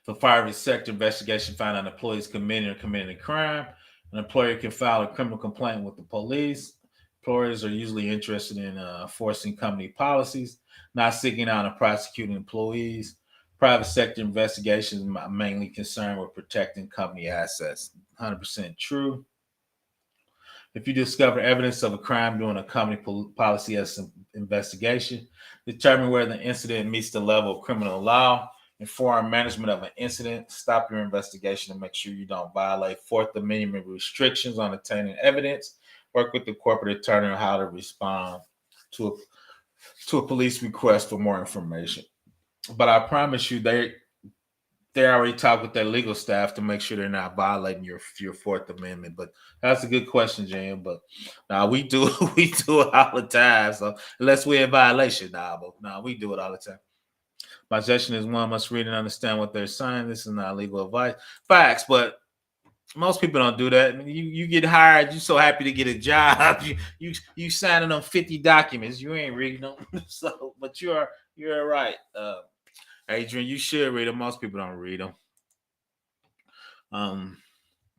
Speaker 1: For private sector investigation found an employee is committing a crime, an employer can file a criminal complaint with the police. Employers are usually interested in enforcing company policies, not seeking out and prosecuting employees. Private sector investigations are mainly concerned with protecting company assets. 100% true. If you discover evidence of a crime during a company policy investigation, determine whether the incident meets the level of criminal law, inform management of an incident, stop your investigation and make sure you don't violate Fourth Amendment restrictions on obtaining evidence, work with the corporate attorney on how to respond to a police request for more information. But I promise you, they already talk with their legal staff to make sure they're not violating your Fourth Amendment. But that's a good question, Jan. But now we do we do it all the time. So unless we're in violation, we do it all the time. My suggestion is one must read and understand what they're saying. This is not legal advice. Facts, but most people don't do that. I mean, you get hired, you so happy to get a job. You signing them 50 documents. You ain't reading them. So, but you're right. Adrian, you should read them. Most people don't read them. Um,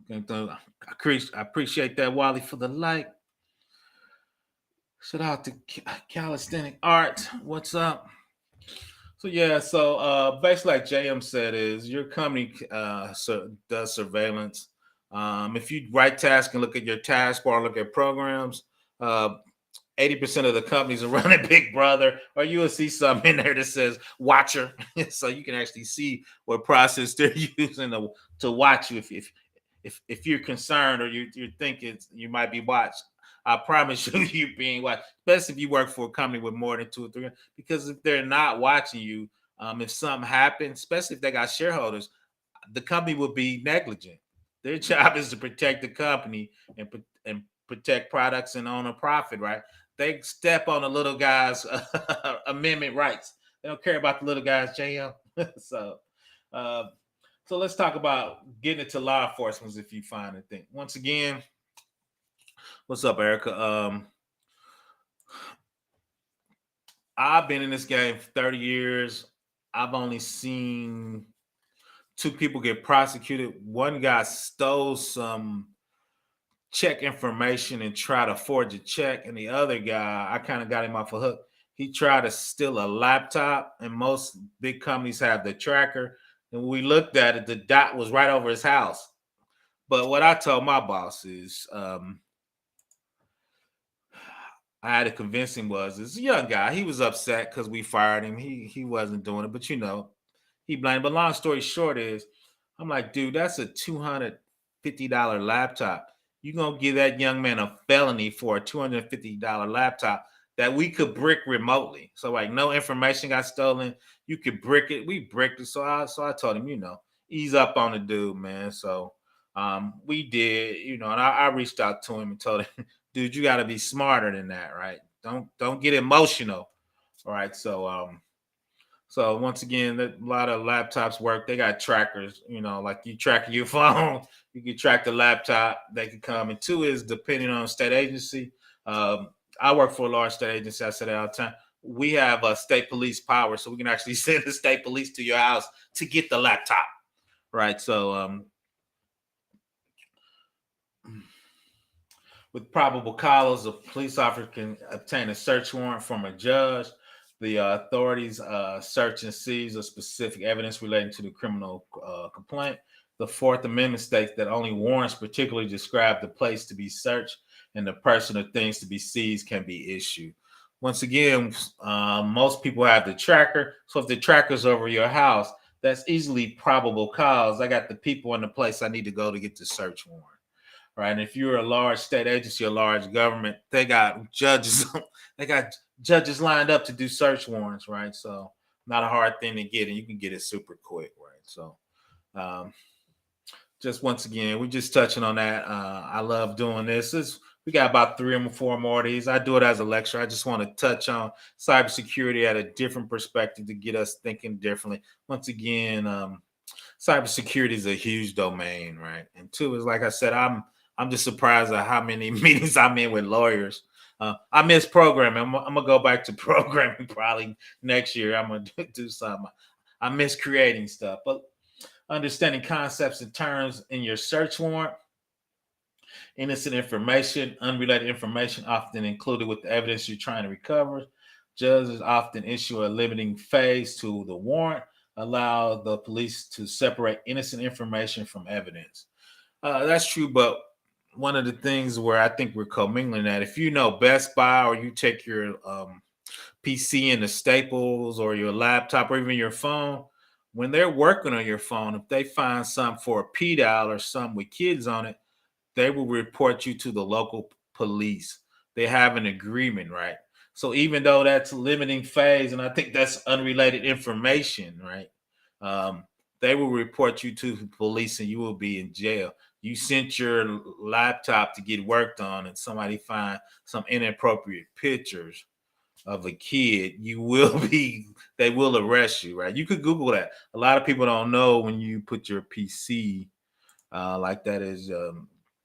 Speaker 1: I appreciate that, Wally, for the like. Shout out to Calisthenic Art. What's up? So yeah, basically, like JM said, is your company does surveillance. If you write tasks and look at your taskbar, look at programs, 80% of the companies are running Big Brother, or you will see something in there that says Watcher, so you can actually see what process they're using to watch you if you're concerned or you think you might be watched. I promise you, you're being watched, especially if you work for a company with more than 2 or 3. Because if they're not watching you, if something happens, especially if they got shareholders, the company will be negligent. Their job is to protect the company and protect products and own a profit, right? They step on the little guy's amendment rights. They don't care about the little guy's JM. so, uh, so let's talk about getting it to law enforcement if you find a thing. Once again, what's up, Erica? I've been in this game for 30 years. I've only seen 2 people get prosecuted. One guy stole some check information and try to forge a check, and the other guy, I kind of got him off a hook. He tried to steal a laptop, and most big companies have the tracker. And when we looked at it, the dot was right over his house. But what I told my boss is, I had to convince him was this young guy. He was upset because we fired him. He wasn't doing it, but he blamed. But long story short is, I'm like, dude, that's a $250 laptop. You gonna give that young man a felony for a $250 laptop that we could brick remotely. So like no information got stolen. You could brick it. We bricked it. So I told him, ease up on the dude, man. So we did, and I reached out to him and told him, dude, you got to be smarter than that, right? Don't get emotional, all right? So once again, a lot of laptops work. They got trackers, like you track your phone, you can track the laptop. They can come. And 2 is depending on state agency. I work for a large state agency. I say that all the time. We have a state police power, so we can actually send the state police to your house to get the laptop, right? So with probable cause, a police officer can obtain a search warrant from a judge. The authorities search and seize a specific evidence relating to the criminal complaint. The Fourth Amendment states that only warrants particularly describe the place to be searched and the person or things to be seized can be issued. Once again, most people have the tracker. So if the tracker's over your house, that's easily probable cause. I got the people in the place I need to go to get the search warrant. Right. And if you're a large state agency, a large government, they got judges, they got judges lined up to do search warrants, right? So not a hard thing to get, and you can get it super quick, right? So um, just once again, we're just touching on that. I love doing this. We got about 3 or 4 more of these. I do it as a lecture. I just want to touch on cybersecurity at a different perspective to get us thinking differently. Once again, cybersecurity is a huge domain, right? And 2 is, like I said, I'm just surprised at how many meetings I'm in with lawyers. I miss programming. I'm gonna go back to programming probably next year. I'm gonna do something. I miss creating stuff, but understanding concepts and terms in your search warrant, innocent information, unrelated information often included with the evidence you're trying to recover. Judges often issue a limiting phase to the warrant, allow the police to separate innocent information from evidence. That's true, but one of the things where I think we're commingling that if you know Best Buy or you take your PC into Staples or your laptop or even your phone, when they're working on your phone, if they find something for a PDAL or something with kids on it, they will report you to the local police. They have an agreement, right? So even though that's limiting phase, and I think that's unrelated information, right? Um, they will report you to the police and you will be in jail. You sent your laptop to get worked on and somebody find some inappropriate pictures of a kid, you will be, they will arrest you, right? You could Google that. A lot of people don't know when you put your PC like that is,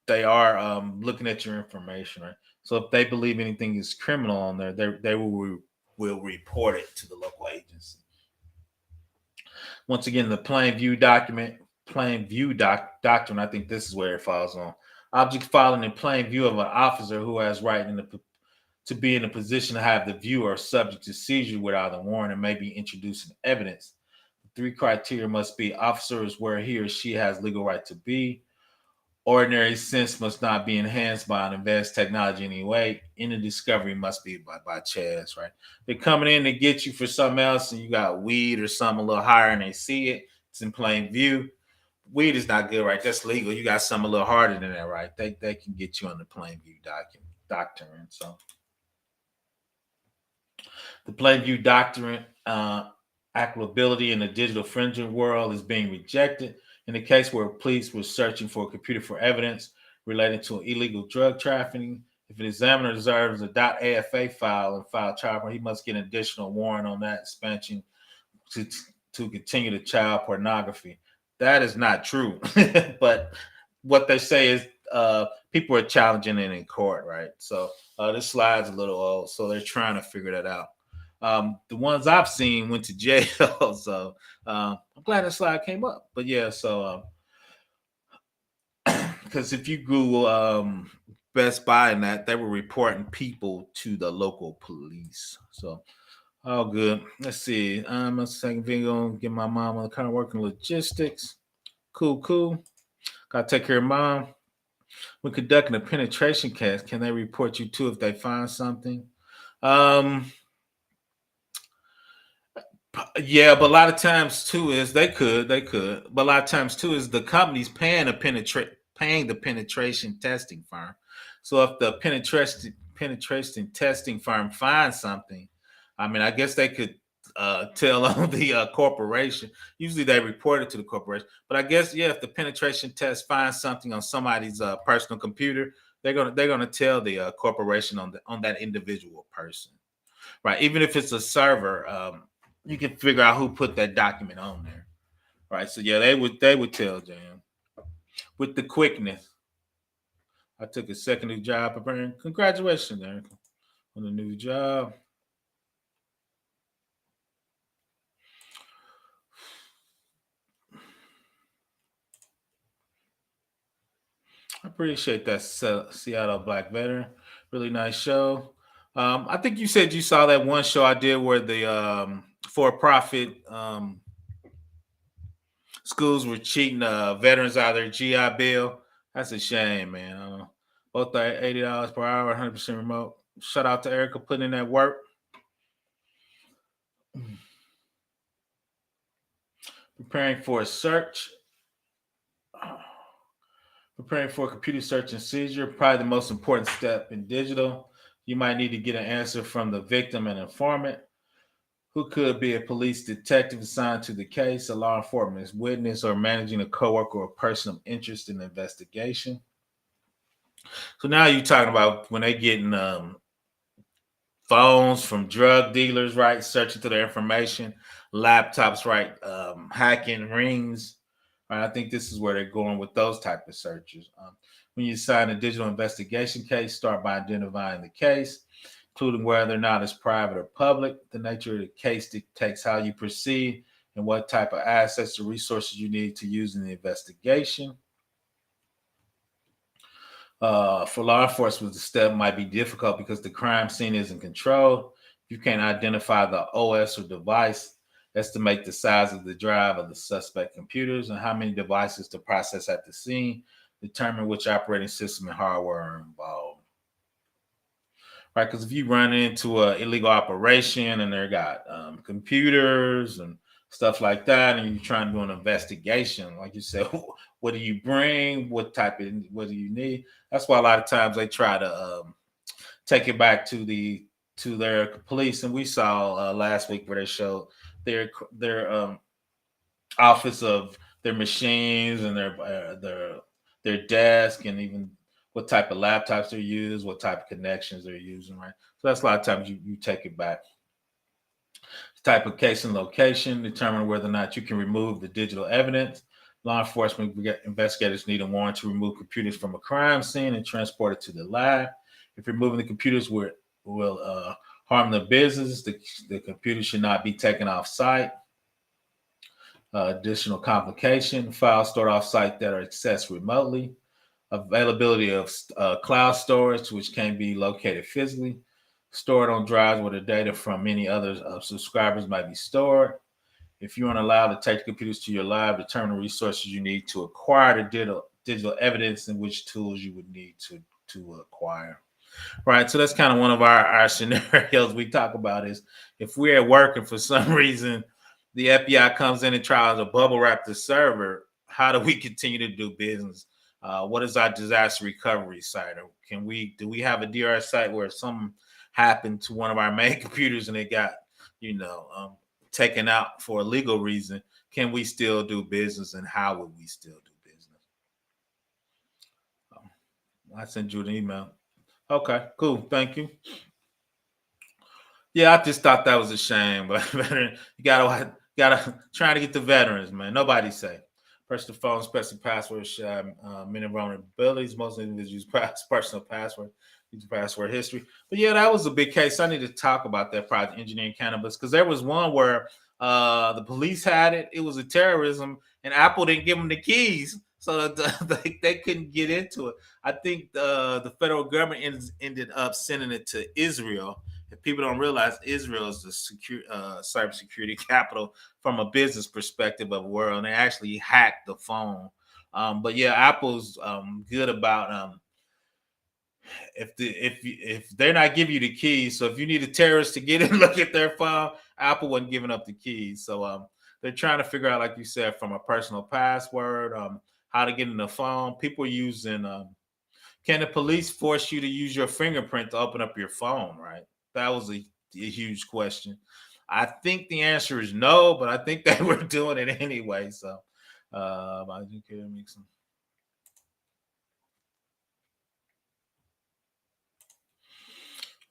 Speaker 1: they are looking at your information, right? So if they believe anything is criminal on there, they will report it to the local agency. Once again, the Plainview document, Doctrine. I think this is where it falls on. Object filing in plain view of an officer who has right to be in a position to have the viewer subject to seizure without a warrant and may be introducing evidence. The three criteria must be: officer is where he or she has legal right to be. Ordinary sense must not be enhanced by an advanced technology in any way. Any discovery must be by chance, right? They're coming in to get you for something else, and you got weed or something a little higher, and they see it. It's in plain view. Weed is not good, right? That's legal. You got something a little harder than that, right? They can get you on the plain view doctrine. So the Plainview doctrine, applicability in the digital forensic world is being rejected. In the case where police were searching for a computer for evidence relating to illegal drug trafficking, if an examiner observes a .afa file and file child, he must get an additional warrant on that expansion to to continue the child pornography. That is not true, but what they say is people are challenging it in court, right? So this slide's a little old, so they're trying to figure that out. The ones I've seen went to jail, so I'm glad that slide came up. But yeah, so because if you Google Best Buy and that, they were reporting people to the local police. So all good. Let's see. A second video. Get my mom on the kind of working logistics. Cool. Gotta take care of mom. When conducting a penetration test, can they report you too if they find something? Yeah, but a lot of times too is they could, but a lot of times too is the company's paying the penetration testing firm. So if the penetration testing firm finds something, I mean, I guess they could tell on the corporation. Usually they report it to the corporation, but I guess yeah, if the penetration test finds something on somebody's personal computer, they're gonna tell the corporation on that individual person, right? Even if it's a server, you can figure out who put that document on there, right? So yeah, they would tell Jam with the quickness. I took a second new job preparing. Congratulations, Eric, on the new job. I appreciate that, Seattle Black Veteran. Really nice show. I think you said you saw that one show I did where the for-profit schools were cheating veterans out of their GI Bill. That's a shame, man. Both are $80 per hour, 100% remote. Shout out to Erica putting in that work. Preparing for a search. Preparing for a computer search and seizure, probably the most important step in digital. You might need to get an answer from the victim and informant, who could be a police detective assigned to the case, a law enforcement witness, or managing a coworker or person of interest in the investigation. So now you're talking about when they getting phones from drug dealers, right? Searching through their information, laptops, right? Hacking rings. Right? I think this is where they're going with those type of searches. When you sign a digital investigation case, start by identifying the case, including whether or not it's private or public. The nature of the case dictates how you proceed and what type of assets or resources you need to use in the investigation. For law enforcement, the step might be difficult because the crime scene isn't controlled. You can't identify the OS or device, estimate the size of the drive of the suspect computers, and how many devices to process at the scene, determine which operating system and hardware are involved. Right? Because if you run into an illegal operation and they got computers and stuff like that, and you're trying to do an investigation, like you said, what do you bring? What do you need? That's why a lot of times they try to take it back to their police. And we saw last week where they showed their office of their machines and their desk, and even what type of laptops they use, what type of connections they're using, right? So that's a lot of times you take it back. Type of case and location, determine whether or not you can remove the digital evidence. Law enforcement investigators need a warrant to remove computers from a crime scene and transport it to the lab. If removing the computers will harm the business, the computer should not be taken off site. Additional complication, files stored off site that are accessed remotely. Availability of cloud storage, which can be located physically. Stored on drives where the data from many other subscribers might be stored. If you aren't allowed to take the computers to your lab, determine the resources you need to acquire the digital evidence and which tools you would need to acquire. Right. So that's kind of one of our scenarios we talk about is if we're at work and for some reason the FBI comes in and tries to bubble wrap the server, how do we continue to do business? What is our disaster recovery site? Or do we have a DRS site where something happened to one of our main computers and it got, you know, taken out for a legal reason? Can we still do business, and how would we still do business? I sent you an email. Okay, cool. Thank you. Yeah, I just thought that was a shame, but veteran, you gotta try to get the veterans, man. Nobody's safe. Personal phone, special passwords should have many vulnerabilities. Most individuals use personal password, use password history. But yeah, that was a big case. I need to talk about that project, engineering cannabis, because there was one where the police had it. It was a terrorism, and Apple didn't give them the keys, so that they couldn't get into it. I think the federal government ended up sending it to Israel. If people don't realize, Israel is the cybersecurity capital from a business perspective of the world, and they actually hacked the phone. But yeah, Apple's good about if they're not giving you the keys. So if you need a terrorist to get in and look at their phone, Apple wasn't giving up the keys. So they're trying to figure out, like you said, from a personal password, how to get in the phone. People are using can the police force you to use your fingerprint to open up your phone, right? That was a huge question. I think the answer is no, but I think they were doing it anyway. So I think it makes some.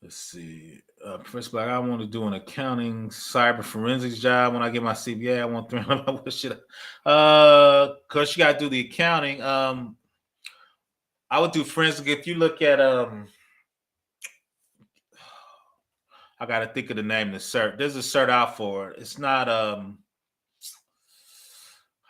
Speaker 1: Let's see. Professor Black, I want to do an accounting cyber forensics job when I get my CBA. I want 300. What should I? Cause you got to do the accounting. I would do forensic. If you look at I got to think of the name of the cert. There's a cert out for it. It's not I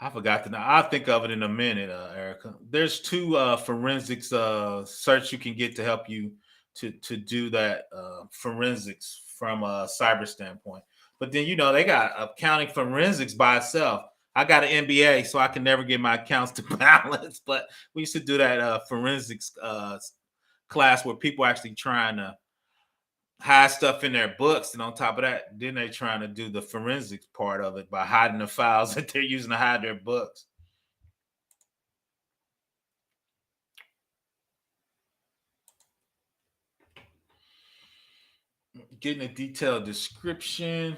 Speaker 1: forgot the name. I'll think of it in a minute, Erica. There's two forensics certs you can get to help you to do that forensics from a cyber standpoint. But then they got accounting forensics by itself. I got an MBA, so I can never get my accounts to balance. But we used to do that forensics class where people are actually trying to hide stuff in their books, and on top of that, then they're trying to do the forensics part of it by hiding the files that they're using to hide their books. Getting a detailed description,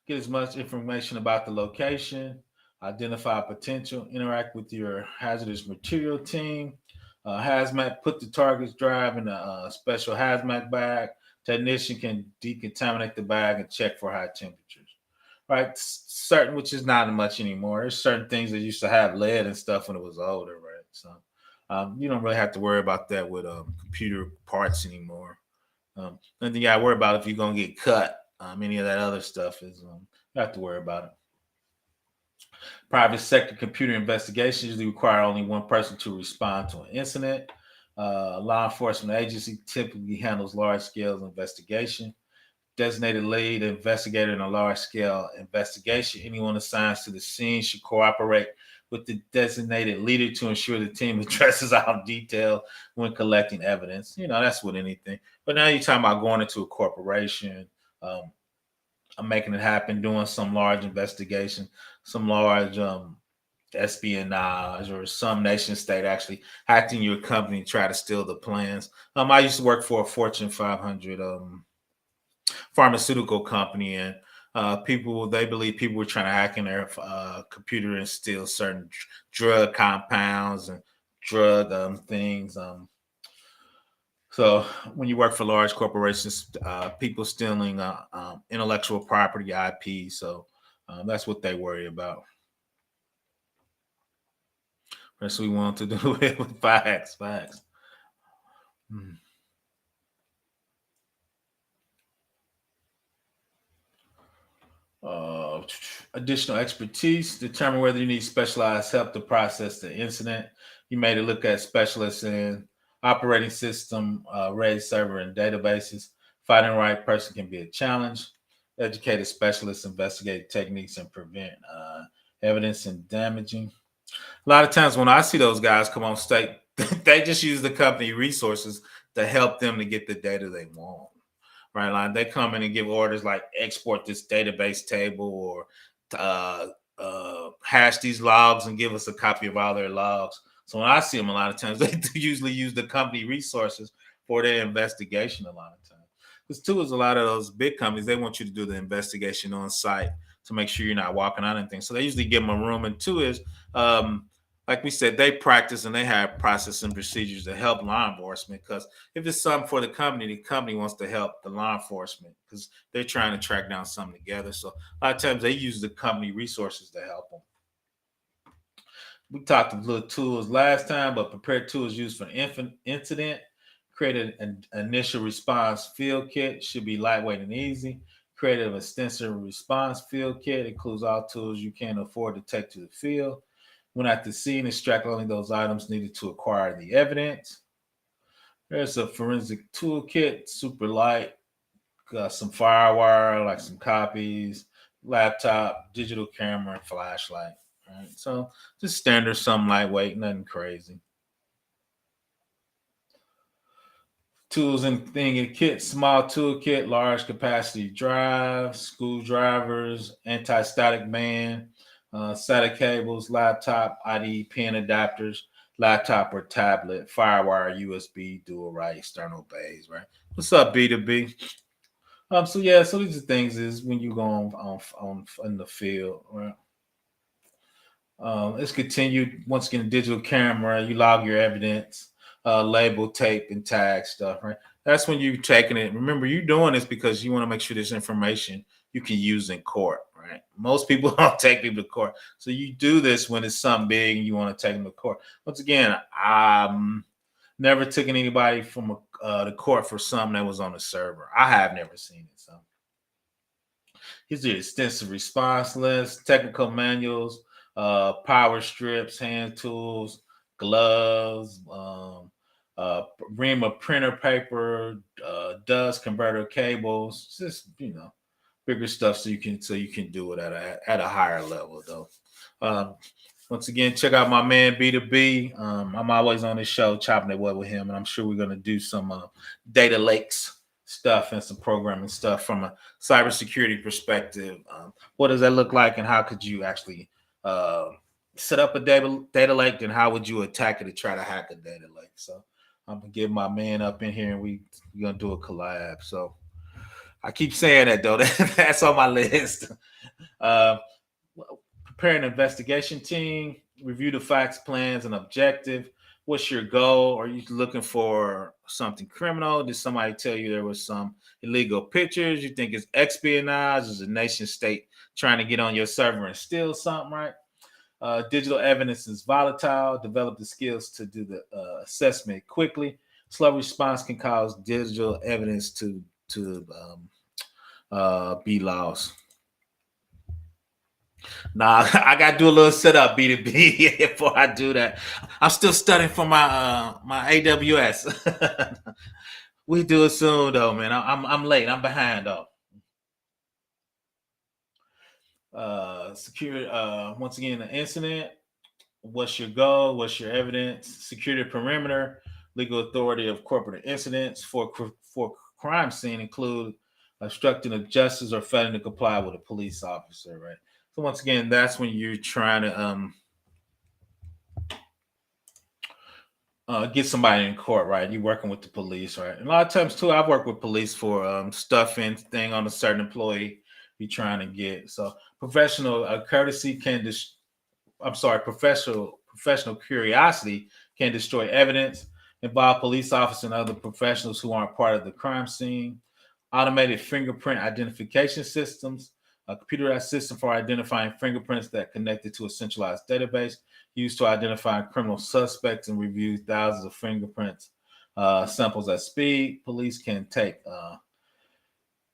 Speaker 1: get as much information about the location, identify potential, interact with your hazardous material team. Hazmat, put the target's drive in a special hazmat bag. Technician can decontaminate the bag and check for high temperatures. Right, certain, which is not much anymore. There's certain things that used to have lead and stuff when it was older, right? So you don't really have to worry about that with computer parts anymore. Nothing you got to worry about if you're gonna get cut. Any of that other stuff is you have to worry about it. Private sector computer investigations usually require only one person to respond to an incident. Law enforcement agency typically handles large scale investigation. Designated lead investigator in a large scale investigation. Anyone assigned to the scene should cooperate with the designated leader to ensure the team addresses all detail when collecting evidence. That's with anything. But now you're talking about going into a corporation, um, making it happen, doing some large investigation, some large espionage, or some nation state actually hacking your company to try to steal the plans. I used to work for a Fortune 500 pharmaceutical company, and They believe people were trying to hack in their computer and steal certain drug compounds and drug things. So when you work for large corporations, people stealing intellectual property IP. So that's what they worry about. That's what we want to do with facts. Facts. Hmm. Uh, Additional expertise, determine whether you need specialized help to process the incident. You may look at specialists in operating system, RAID server, and databases. Finding the right person can be a challenge. Educated specialists investigate techniques and prevent evidence and damaging. A lot of times when I see those guys come on state, they just use the company resources to help them to get the data they want. Right? Like they come in and give orders like export this database table or uh, hash these logs and give us a copy of all their logs. So when I see them, a lot of times they usually use the company resources for their investigation. A lot of times, because two is a lot of those big companies they want you to do the investigation on site to make sure you're not walking out anything. So they usually give them a room. And two is um, like we said, they practice and they have process and procedures to help law enforcement because if it's something for the company wants to help the law enforcement because they're trying to track down something together. So a lot of times they use the company resources to help them. We talked of little tools last time, but prepared tools used for an incident. Create an initial response field kit. Should be lightweight and easy. Create an extensive response field kit. Includes all tools you can afford to take to the field. When at the scene, extract only those items needed to acquire the evidence. There's a forensic toolkit, super light, got some firewire, like some copies, laptop, digital camera, and flashlight. Right. So just standard, some lightweight, nothing crazy. Tools and thing in kit, small toolkit, large capacity drive, screwdrivers, anti-static band, SATA cables, laptop, ID pin adapters, laptop or tablet, firewire, USB, dual right, external bays, right? What's up, B2B? So yeah, so these are things is when you go on in the field, right? It's continued. Once again, digital camera, you log your evidence, label, tape, and tag stuff, right? That's when you're taking it. Remember, you're doing this because you want to make sure this information you can use in court, right? Most people don't take people to court. So you do this when it's something big and you want to take them to court. Once again, never taken anybody from the court for something that was on the server. I have never seen it. So here's the extensive response list, technical manuals, power strips, hand tools, gloves, ream of printer paper, dust converter cables, just bigger stuff so you can do it at a higher level though. Um, Once again, check out my man B2B. I'm always on this show chopping it up with him, and I'm sure we're gonna do some data lakes stuff and some programming stuff from a cybersecurity perspective. What does that look like, and how could you actually uh, set up a data lake? And how would you attack it to try to hack a data lake? So I'm gonna get my man up in here, and we're gonna do a collab. So I keep saying that though. That's on my list. Uh, Prepare an investigation team, review the facts, plans, and objective. What's your goal? Are you looking for something criminal? Did somebody tell you there was some illegal pictures? You think it's espionage? Is a nation state trying to get on your server and steal something, right? Digital evidence is volatile. Develop the skills to do the assessment quickly. Slow response can cause digital evidence to be lost. Nah, I gotta do a little setup B2B before I do that. I'm still studying for my AWS. We do it soon though, man. I'm late. I'm behind though. Security. Once again, the incident. What's your goal? What's your evidence? Security perimeter. Legal authority of corporate incidents for crime scene include obstructing of justice or failing to comply with a police officer. Right. So once again, that's when you're trying to get somebody in court, right? You're working with the police, right? And a lot of times too, I've worked with police for stuffing thing on a certain employee. be trying to get. So professional courtesy can professional curiosity can destroy evidence, involve police officers and other professionals who aren't part of the crime scene. Automated fingerprint identification systems, a computerized system for identifying fingerprints that connected to a centralized database used to identify criminal suspects and review thousands of fingerprints samples at speed. Police can take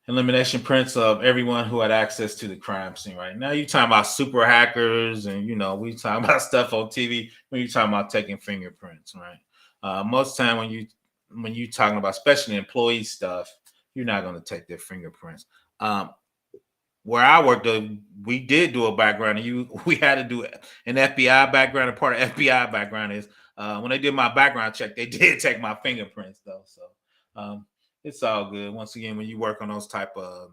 Speaker 1: elimination prints of everyone who had access to the crime scene. Right now, you're talking about super hackers, and we talking about stuff on TV when you're talking about taking fingerprints, right? Most time when you talking about especially employee stuff, you're not going to take their fingerprints. Where I worked, we did do a background, and we had to do an FBI background. And part of FBI background is when they did my background check, they did take my fingerprints though. So it's all good. Once again, when you work on those type of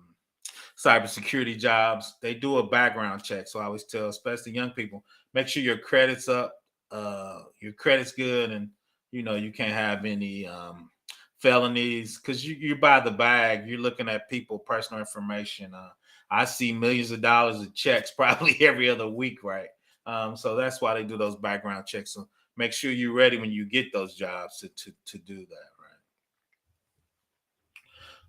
Speaker 1: cybersecurity jobs, they do a background check. So I always tell, especially young people, make sure your credit's up, your credit's good, and you can't have any felonies because you buy the bag. You're looking at people personal information. I see millions of dollars of checks probably every other week, right? So that's why they do those background checks. So make sure you're ready when you get those jobs to do that,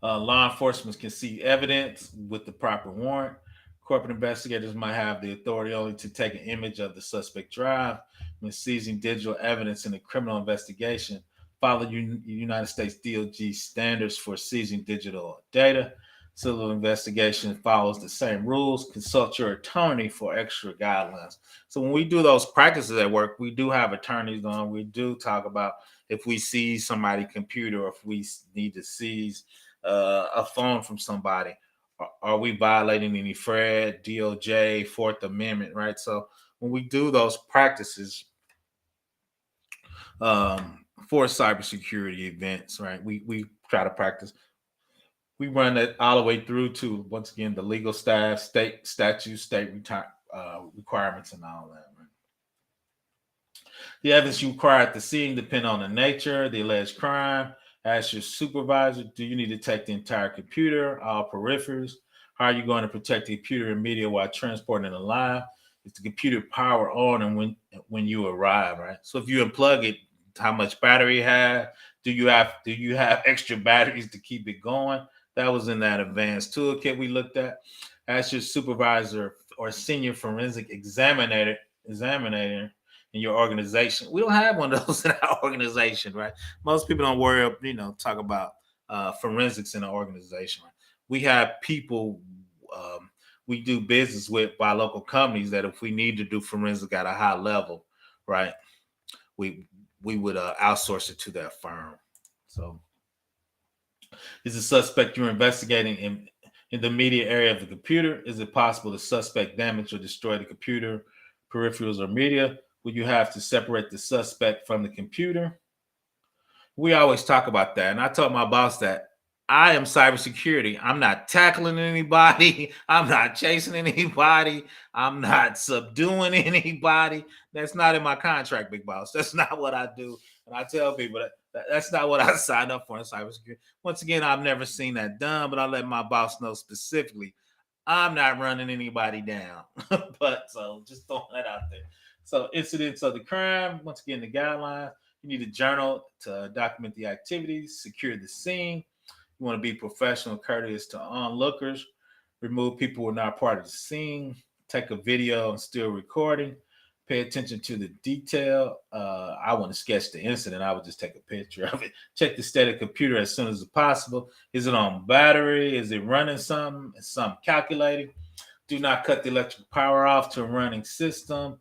Speaker 1: right? Law enforcement can see evidence with the proper warrant. Corporate investigators might have the authority only to take an image of the suspect drive when seizing digital evidence in a criminal investigation. Follow United States DOJ standards for seizing digital data. Civil investigation follows the same rules. Consult your attorney for extra guidelines. So when we do those practices at work, we do have attorneys on. We do talk about if we seize somebody's computer or if we need to seize a phone from somebody. Are we violating any FRED, DOJ, Fourth Amendment, right? So when we do those practices for cybersecurity events, right, we try to practice. We run that all the way through to, once again, the legal staff, state statutes, state requirements, and all that. Right? The evidence you require at the scene depend on the nature, the alleged crime. Ask your supervisor, do you need to take the entire computer, all peripherals? How are you going to protect the computer and media while transporting it alive? Is the computer power on and when you arrive, right? So if you unplug it, how much battery it has? Do you have extra batteries to keep it going? That was in that advanced toolkit we looked at. Ask your supervisor or senior forensic examiner in your organization. We don't have one of those in our organization, right? Most people don't worry, talk about forensics in our organization. Right? We have people we do business with by local companies that if we need to do forensic at a high level, right, we would outsource it to that firm. So is the suspect you're investigating in the media area of the computer? Is it possible the suspect damage or destroy the computer, peripherals, or media? Will you have to separate the suspect from the computer? We always talk about that. And I told my boss that I am cybersecurity. I'm not tackling anybody. I'm not chasing anybody. I'm not subduing anybody. That's not in my contract, big boss. That's not what I do. And I tell people that's not what I signed up for in cybersecurity. Once again, I've never seen that done, but I let my boss know specifically I'm not running anybody down. But so just throwing that out there. So incidents of the crime, once again, the guidelines. You need a journal to document the activities, secure the scene. You want to be professional, courteous to onlookers. Remove people who are not part of the scene. Take a video and still recording. Pay attention to the detail. I want to sketch the incident. I would just take a picture of it. Check the state of the computer as soon as possible. Is it on battery? Is it running something? Is something calculating? Do not cut the electrical power off to a running system.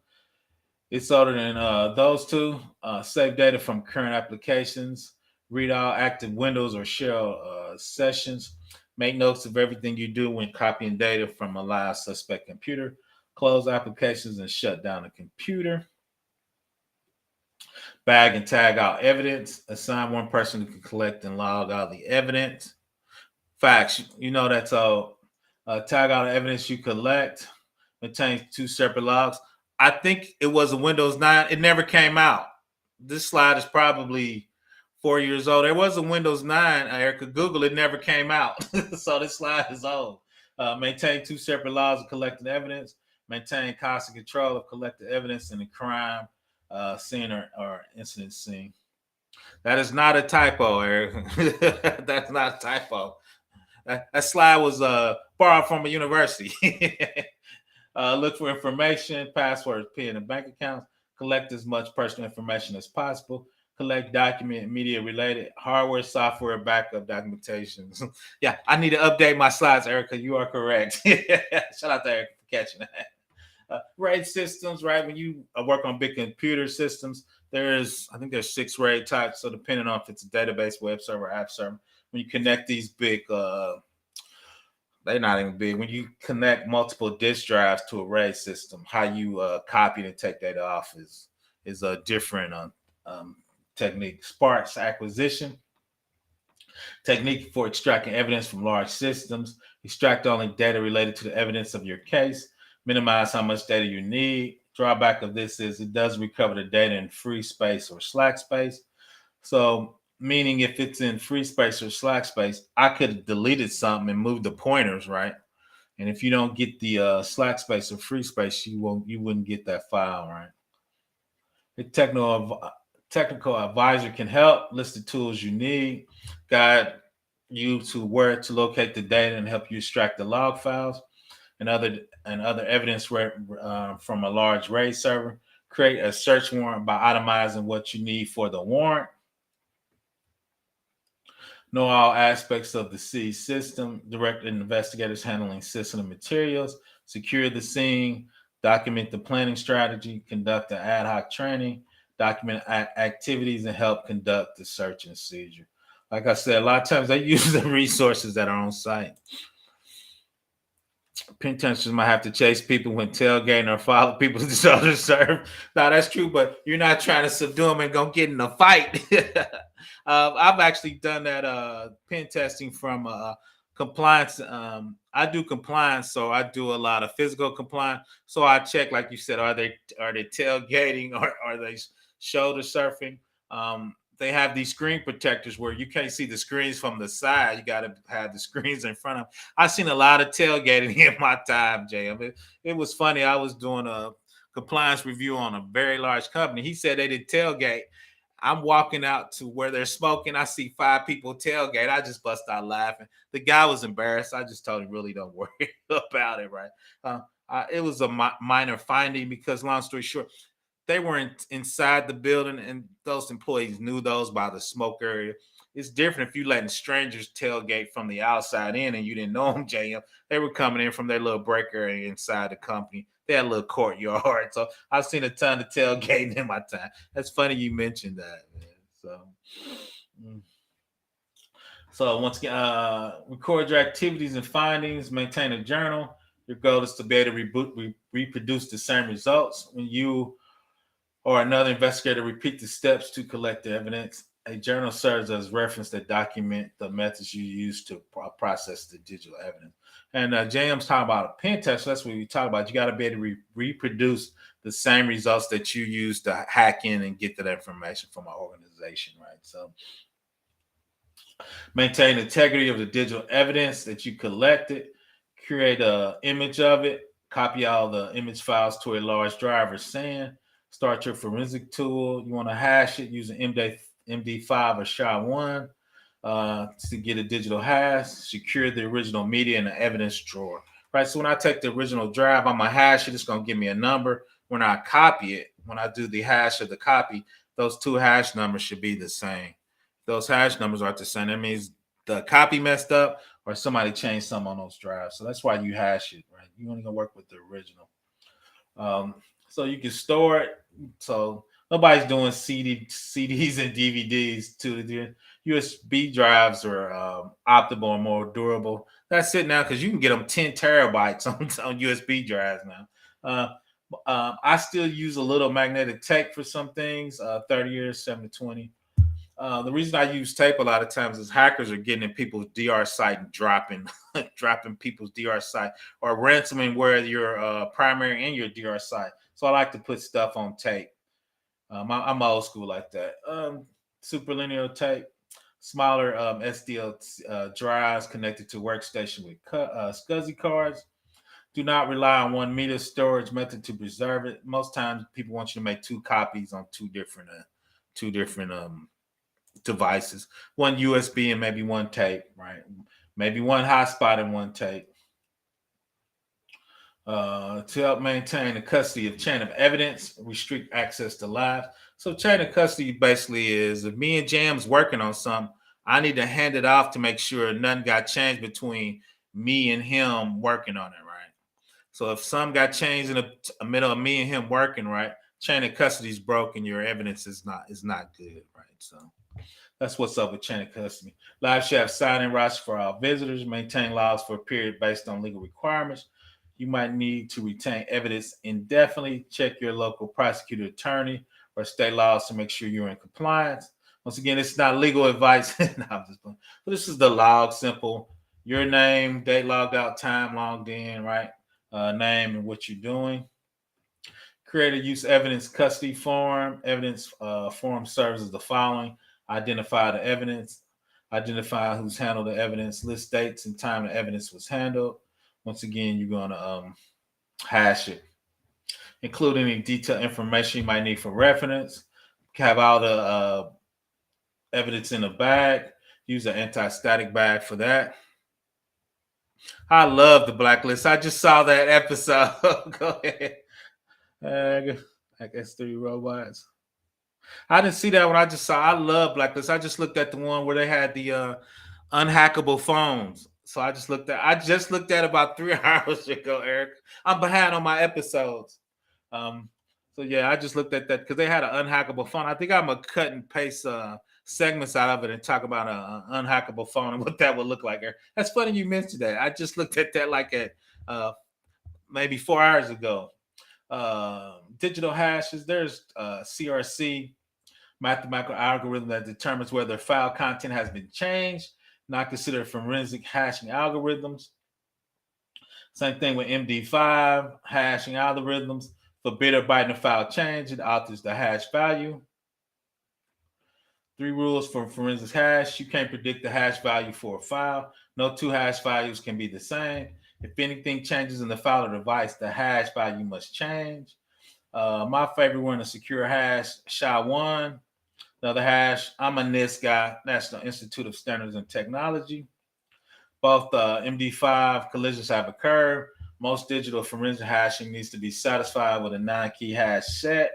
Speaker 1: It's older than those two. Save data from current applications. Read all active windows or shell sessions. Make notes of everything you do when copying data from a live suspect computer. Close applications and shut down the computer. Bag and tag out evidence. Assign one person who can collect and log all the evidence. Facts. That's all. Tag out the evidence you collect. Maintain 2 separate logs. I think it was a Windows 9. It never came out. This slide is probably 4 years old. There was a Windows 9, Erica. Google, it never came out. So this slide is old. Maintain two separate laws of collecting evidence. Maintain constant control of collected evidence in the crime scene or incident scene. That is not a typo, Eric. That's not a typo. That slide was borrowed from a university. Look for information, passwords, PIN, and bank accounts. Collect as much personal information as possible. Collect document and media related hardware, software, backup documentation. Yeah, I need to update my slides, Erica. You are correct. Shout out to Erica for catching that. RAID systems, right? When you work on big computer systems, I think there's 6 RAID types. So depending on if it's a database, web server, app server, when you connect these big, they're not even big. When you connect multiple disk drives to a RAID system, how you copy and take data off is a different technique. Sparse acquisition technique for extracting evidence from large systems. Extract only data related to the evidence of your case. Minimize how much data you need. Drawback of this is it doesn't recover the data in free space or slack space. So, meaning if it's in free space or slack space, I could have deleted something and moved the pointers, right? And if you don't get the slack space or free space, you wouldn't get that file, right? The technical advisor can help list the tools you need, guide you to where to locate the data, and help you extract the log files and other evidence from a large RAID server. Create a search warrant by itemizing what you need for the warrant. Know all aspects of the C system. Direct investigators handling sensitive materials. Secure the scene. Document the planning strategy. Conduct the ad hoc training. Document activities and help conduct the search and seizure. Like I said, a lot of times they use the resources that are on site. Penitentiaries might have to chase people when tailgating or follow people to other serve. No, that's true, but you're not trying to subdue them and go get in a fight. I've actually done that pen testing from compliance. I do compliance, so I do a lot of physical compliance. So I check, like you said, are they tailgating or are they shoulder surfing? They have these screen protectors where you can't see the screens from the side. You got to have the screens in front of. I've seen a lot of tailgating in my time, JM. It was funny. I was doing a compliance review on a very large company. He said they did tailgate. I'm walking out to where they're smoking. I see 5 people tailgate. I just bust out laughing. The guy was embarrassed. I just told him, really don't worry about it, right? It was a minor finding because, long story short, they weren't inside the building, and those employees knew those by the smoke area. It's different if you letting strangers tailgate from the outside in and you didn't know them, JM. They were coming in from their little break area inside the company. They had a little courtyard. So I've seen a ton of tailgating in my time. That's funny you mentioned that, man. Mm. So once again, record your activities and findings, maintain a journal. Your goal is to be able to reproduce the same results when you or another investigator repeat the steps to collect the evidence. A journal serves as reference that document the methods you use to process the digital evidence. And James talking about a pen test. So that's what we talk about. You got to be able to reproduce the same results that you use to hack in and get that information from an organization, right? So maintain integrity of the digital evidence that you collected. Create an image of it. Copy all the image files to a large drive or SAN. Start your forensic tool. You want to hash it using MD5 or SHA-1 to get a digital hash. Secure the original media in the evidence drawer. Right. So when I take the original drive, I'm gonna hash it. It's gonna give me a number. When I copy it, when I do the hash of the copy, those 2 hash numbers should be the same. Those hash numbers aren't the same. That means the copy messed up or somebody changed some on those drives. So that's why you hash it, right? You only gonna work with the original. So you can store it. So nobody's doing CDs and DVDs to the USB drives are optimal and more durable. That's it now because you can get them 10 terabytes on USB drives now. I still use a little magnetic tape for some things, 30 years, 7 to 20. The reason I use tape a lot of times is hackers are getting in people's DR site and dropping people's DR site or ransoming where your primary and your DR site. So I like to put stuff on tape. I'm old school like that. Super linear tape. smaller SDL drives connected to workstation with SCSI cards. Do not rely on one meter storage method to preserve it. Most times, people want you to make two copies on two different devices. One USB and maybe one tape, right? Maybe one hotspot and one tape. To help maintain the custody of chain of evidence, restrict access to lives. So chain of custody basically is if me and Jam's working on something, I need to hand it off to make sure nothing got changed between me and him working on it, right? So if some got changed in the middle of me and him working, right, chain of custody is broken. Your evidence is not good, right? So that's what's up with chain of custody. Live should have sign-in roster for all visitors. Maintain logs for a period based on legal requirements. You might need to retain evidence indefinitely. Check your local prosecutor attorney or state laws to make sure you're in compliance. Once again, it's not legal advice. No, I'm just playing. But this is the log, simple. Your name, date logged out, time logged in, right? Name and what you're doing. Create a use evidence custody form. Evidence form serves as the following: identify the evidence, identify who's handled the evidence, list dates and time the evidence was handled. Once again, you're going to hash it. Include any detailed information you might need for reference. Have all the evidence in a bag. Use an anti-static bag for that. I love the blacklist. I just saw that episode. Go ahead. I guess 3 robots. I didn't see that one. I just saw. I love blacklist. I just looked at the one where they had the unhackable phones. So I just looked at about 3 hours ago, Eric. I'm behind on my episodes. So yeah, I just looked at that because they had an unhackable phone. I think I'm gonna cut and paste segments out of it and talk about an unhackable phone and what that would look like, Eric. That's funny you mentioned that. I just looked at that like at maybe 4 hours ago. Digital hashes. There's CRC, mathematical algorithm that determines whether file content has been changed. Not considered forensic hashing algorithms. Same thing with MD5 hashing algorithms. For bit or byte in a file change, it alters the hash value. 3 rules for forensic hash. You can't predict the hash value for a file. No 2 hash values can be the same. If anything changes in the file or device, the hash value must change. My favorite one is secure hash, SHA-1. Another hash, I'm a NIST guy, National Institute of Standards and Technology. Both MD5 collisions have occurred. Most digital forensic hashing needs to be satisfied with a 9-key hash set.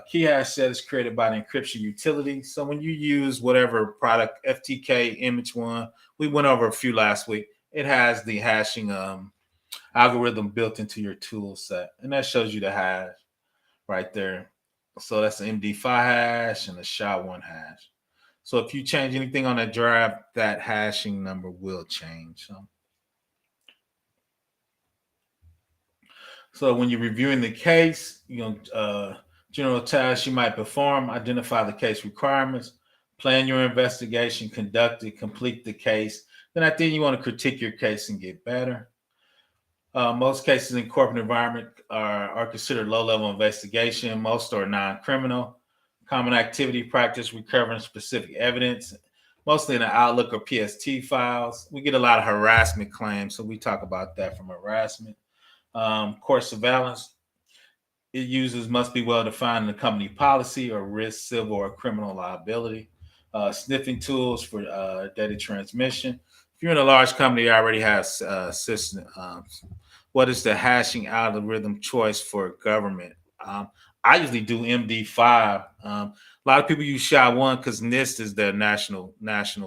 Speaker 1: Key hash set is created by the encryption utility. So when you use whatever product, FTK, Image One, we went over a few last week, it has the hashing algorithm built into your tool set. And that shows you the hash right there. So that's an MD5 hash and a SHA-1 hash. So if you change anything on that drive, that hashing number will change. So when you're reviewing the case, general tasks you might perform: identify the case requirements, plan your investigation, conduct it, complete the case. Then at the end, you want to critique your case and get better. Most cases in corporate environment are considered low-level investigation. Most are non-criminal. Common activity practice, recovering specific evidence, mostly in the Outlook or PST files. We get a lot of harassment claims, so we talk about that from harassment. Court surveillance, it uses must be well defined in the company policy or risk civil or criminal liability. Sniffing tools for data transmission. If you're in a large company, you already have system. What is the hashing algorithm choice for government? I usually do MD5. A lot of people use SHA-1 because NIST is their national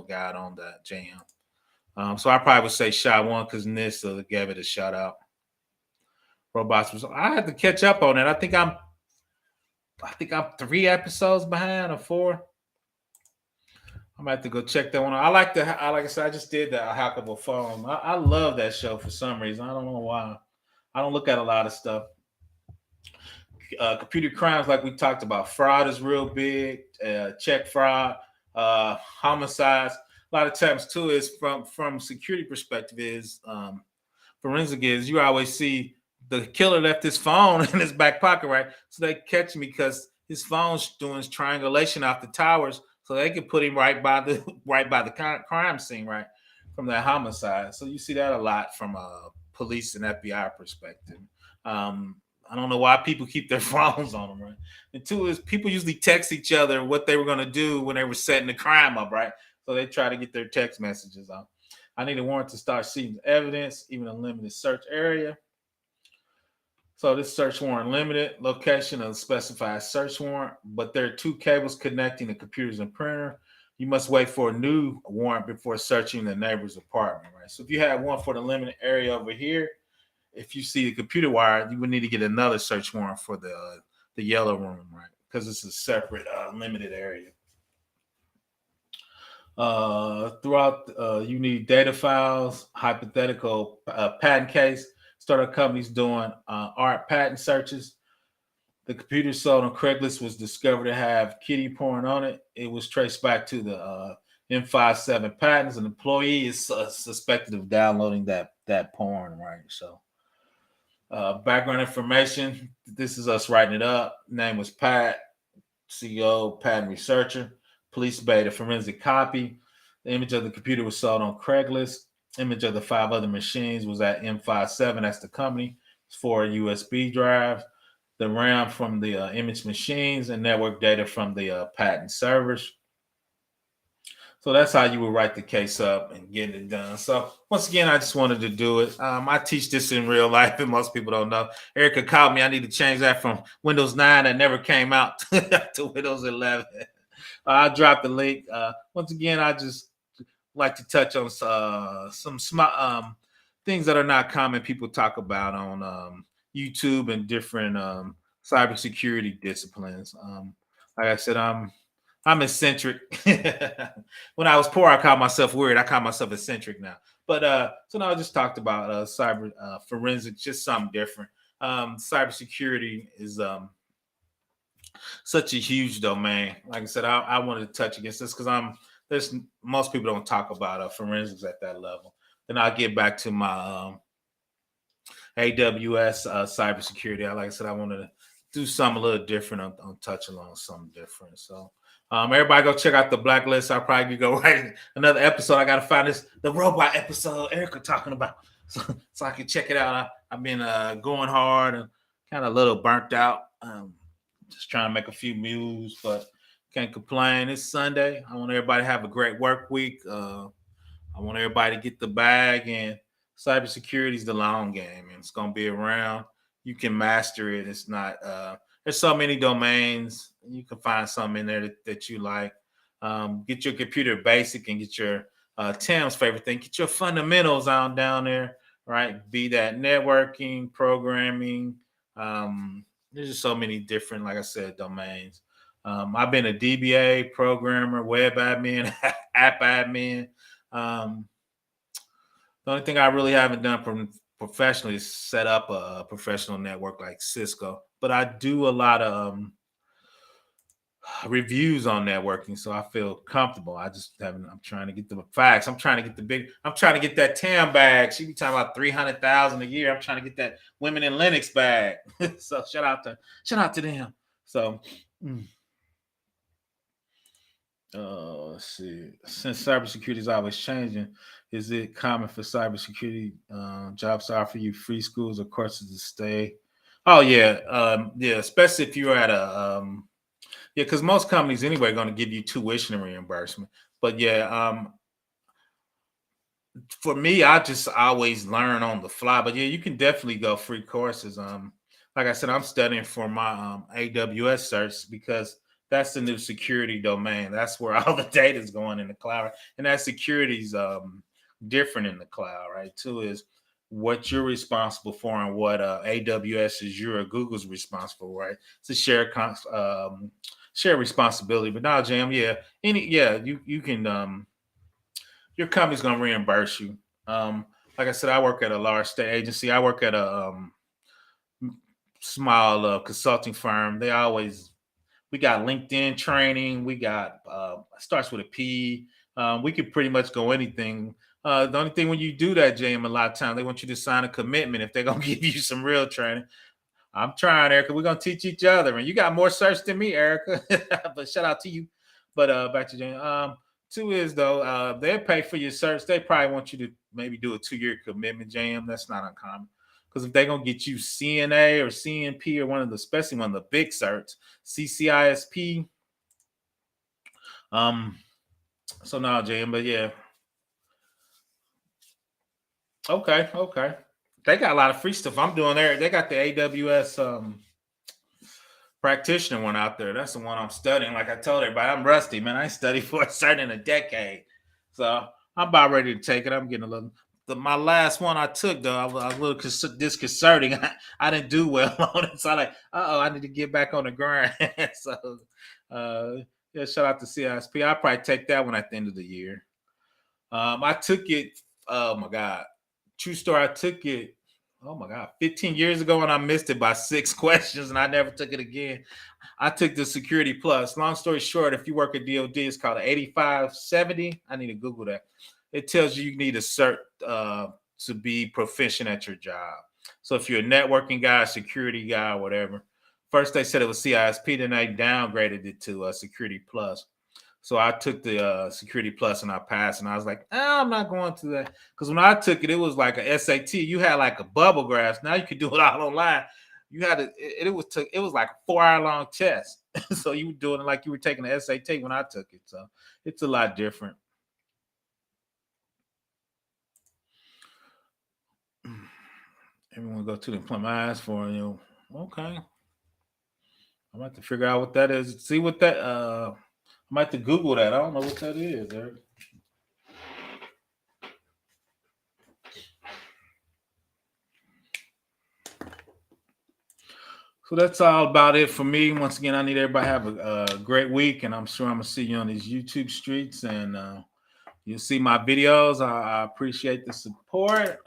Speaker 1: guide on that jam. So I probably would say SHA-1 because NIST gave it a shout out. Robots. I had to catch up on it. I think I'm 3 episodes behind or 4. I'm gonna have to go check that one out. Like I said, I just did the hackable phone. I love that show for some reason. I don't know why. I don't look at a lot of stuff. Computer crimes, like we talked about, fraud is real big. Check fraud, homicides. A lot of times too is from security perspective is forensic is you always see the killer left his phone in his back pocket, right? So they catch him because his phone's doing triangulation off the towers So they could put him right by the crime scene, right from that homicide. So you see that a lot from a police and FBI perspective. Um, I don't know why people keep their phones on them, right? And two is people usually text each other what they were going to do when they were setting the crime up, right? So they try to get their text messages on. I need a warrant to start seeing evidence, even a limited search area. So this search warrant limited location of specified search warrant, but there are two cables connecting the computers and printer. You must wait for a new warrant before searching the neighbor's apartment, right? So if you have one for the limited area over here, if you see the computer wire, you would need to get another search warrant for the yellow room, right? Because it's a separate limited area. Throughout, you need data files, hypothetical patent case. Startup companies doing art patent searches. The computer sold on Craigslist was discovered to have kitty porn on it. It was traced back to the M57 patents. An employee is suspected of downloading that porn, right? So, background information. This is us writing it up. Name was Pat, CEO, patent researcher. Police beta forensic copy. The image of the computer was sold on Craigslist. Image of the 5 other machines was at M57. That's the company. It's 4 USB drives. The RAM from the image machines and network data from the patent servers. So that's how you would write the case up and get it done. So once again, I just wanted to do it. I teach this in real life, and most people don't know. Erica called me. I need to change that from Windows 9 that never came out to Windows 11. I dropped the link. Once again, I just like to touch on some things that are not common people talk about on YouTube and different cybersecurity disciplines. Like I said, I'm eccentric. When I was poor, I called myself weird. I call myself eccentric now. But so now I just talked about cyber forensics, just something different. Cybersecurity is such a huge domain. Like I said, I wanted to touch against this because there's most people don't talk about forensics at that level. Then I'll get back to my AWS cybersecurity. Like I said, I wanted to do something a little different on touching on something different. So everybody go check out the blacklist. I'll probably go write another episode. I got to find the robot episode Erica talking about so I can check it out. I've been going hard and kind of a little burnt out. Just trying to make a few moves, but can't complain. It's Sunday. I want everybody to have a great work week. I want everybody to get the bag, and cybersecurity is the long game, and it's going to be around. You can master it. It's not, there's so many domains. You can find something in there that you like. Get your computer basic and get your Tim's favorite thing. Get your fundamentals on down there, right? Be that networking, programming. There's just so many different, like I said, domains. I've been a DBA programmer, web admin, app admin. The only thing I really haven't done professionally is set up a professional network like Cisco. But I do a lot of reviews on networking, so I feel comfortable. I just haven't. I'm trying to get the facts. I'm trying to get the big. I'm trying to get that TAM bag. She be talking about 300,000 a year. I'm trying to get that women in Linux bag. So shout out to them. So. Let's see. Since cybersecurity is always changing, is it common for cybersecurity jobs to offer you free schools or courses to stay? Oh yeah, yeah. Especially if you're at yeah, because most companies anyway are going to give you tuition reimbursement. But yeah, for me, I just always learn on the fly. But yeah, you can definitely go free courses. Like I said, I'm studying for my AWS certs because that's the new security domain. That's where all the data is going in the cloud, and that security is different in the cloud, right? Too is what you're responsible for and what AWS is your or Google's responsible, right? It's a shared responsibility. But now, Jam, yeah, you can your company's gonna reimburse you. Like I said, I work at a large state agency. I work at a small consulting firm. We got LinkedIn training. We got starts with a P. We could pretty much go anything. The only thing when you do that, JM, a lot of times they want you to sign a commitment if they're gonna give you some real training. I'm trying, Erica. We're gonna teach each other, and you got more search than me, Erica. But shout out to you. But back to James. Two is though, they'll pay for your certs. They probably want you to maybe do a 2-year commitment, Jam. That's not uncommon. Because if they're gonna get you CNA or CNP or especially one of the big certs, CCISP. So now, Jam, but yeah. Okay. They got a lot of free stuff. I'm doing there. They got the AWS practitioner one out there. That's the one I'm studying. Like I told everybody, I'm rusty, man. I studied for a cert in a decade. So I'm about ready to take it. I'm getting a little. My last one I took, though, I was a little disconcerting. I didn't do well on it. So I'm like, I need to get back on the grind. So, yeah, shout out to CISP. I'll probably take that one at the end of the year. I took it, oh my God. True story, I took it, 15 years ago, and I missed it by 6 questions, and I never took it again. I took the Security Plus. Long story short, if you work at DOD, it's called 8570. I need to Google that. It tells you need a cert to be proficient at your job. So if you're a networking guy, security guy, whatever. First, they said it was CISP, then they downgraded it to Security Plus. So I took the Security Plus and I passed, and I was like, I'm not going to that. Because when I took it, it was like a SAT. You had like a bubble graph. Now you could do it all online. You had to, it was like a 4-hour long test. So you were doing it like you were taking the SAT when I took it. So it's a lot different. Everyone go to the employment eyes for you. Okay. I'm about to figure out what that is. See what that I might have to Google that. I don't know what that is, Eric. So that's all about it for me. Once again, I need everybody to have a great week, and I'm sure I'm gonna see you on these YouTube streets, and you'll see my videos. I appreciate the support.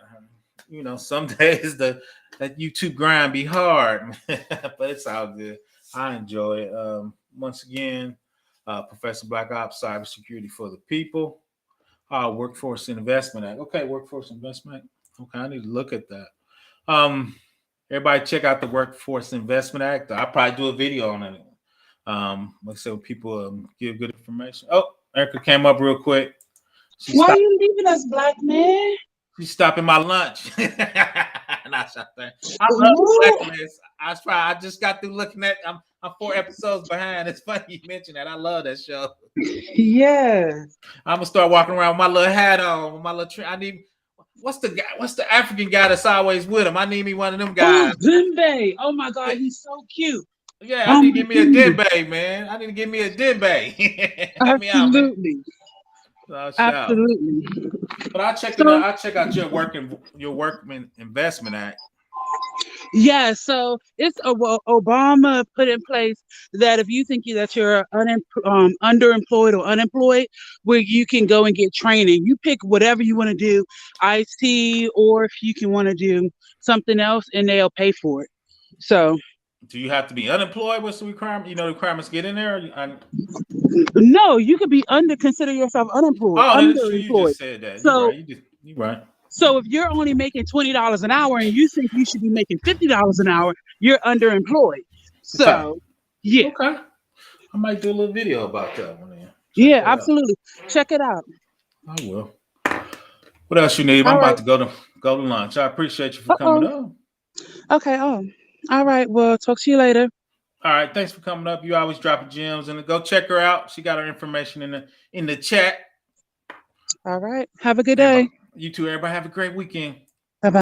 Speaker 1: Some days that YouTube grind be hard, but it's all good. I enjoy it. Once again, Professor Black Ops, Cybersecurity for the People. Workforce Investment Act. Okay, Workforce Investment Act. Okay, I need to look at that. Everybody check out the Workforce Investment Act. I'll probably do a video on it. Like I said, people give good information. Oh, Erica came up real quick.
Speaker 2: Why are you leaving us, black man?
Speaker 1: She's stopping my lunch. Not shot there. I love Blacklist. I just got through looking at. I'm 4 episodes behind. It's funny you mentioned that. I love that show.
Speaker 2: Yes.
Speaker 1: I'm gonna start walking around with my little hat on, with my little. I need. What's the African guy that's always with him? I need me one of them guys.
Speaker 2: Oh, Dembe. Oh my God, he's so cute.
Speaker 1: Yeah, I need to get me a Dembe, man. I need to get me a Dembe. Help me out, man.
Speaker 2: Absolutely.
Speaker 1: But I'll check out your Workman Investment Act.
Speaker 2: Yeah, so it's Obama put in place that if you think that you're underemployed or unemployed, where you can go and get training. You pick whatever you want to do, IT, or if you can want to do something else, and they'll pay for it. So,
Speaker 1: do you have to be unemployed? What's the requirement? The requirements get in there.
Speaker 2: No, you could be consider yourself unemployed.
Speaker 1: Oh, that's true. You just said that.
Speaker 2: So
Speaker 1: you're right.
Speaker 2: So if you're only making $20 an hour and you think you should be making $50 an hour, you're underemployed. So, yeah.
Speaker 1: Okay. I might do a little video about that one.
Speaker 2: Yeah, absolutely. Check it out.
Speaker 1: I will. What else you need? I'm about to go to lunch. I appreciate you for coming up.
Speaker 2: Okay. All right. Well, talk to you later.
Speaker 1: All right. Thanks for coming up. You always dropping gems, and go check her out. She got her information in the chat.
Speaker 2: All right. Have a good day.
Speaker 1: You too, everybody. Have a great weekend.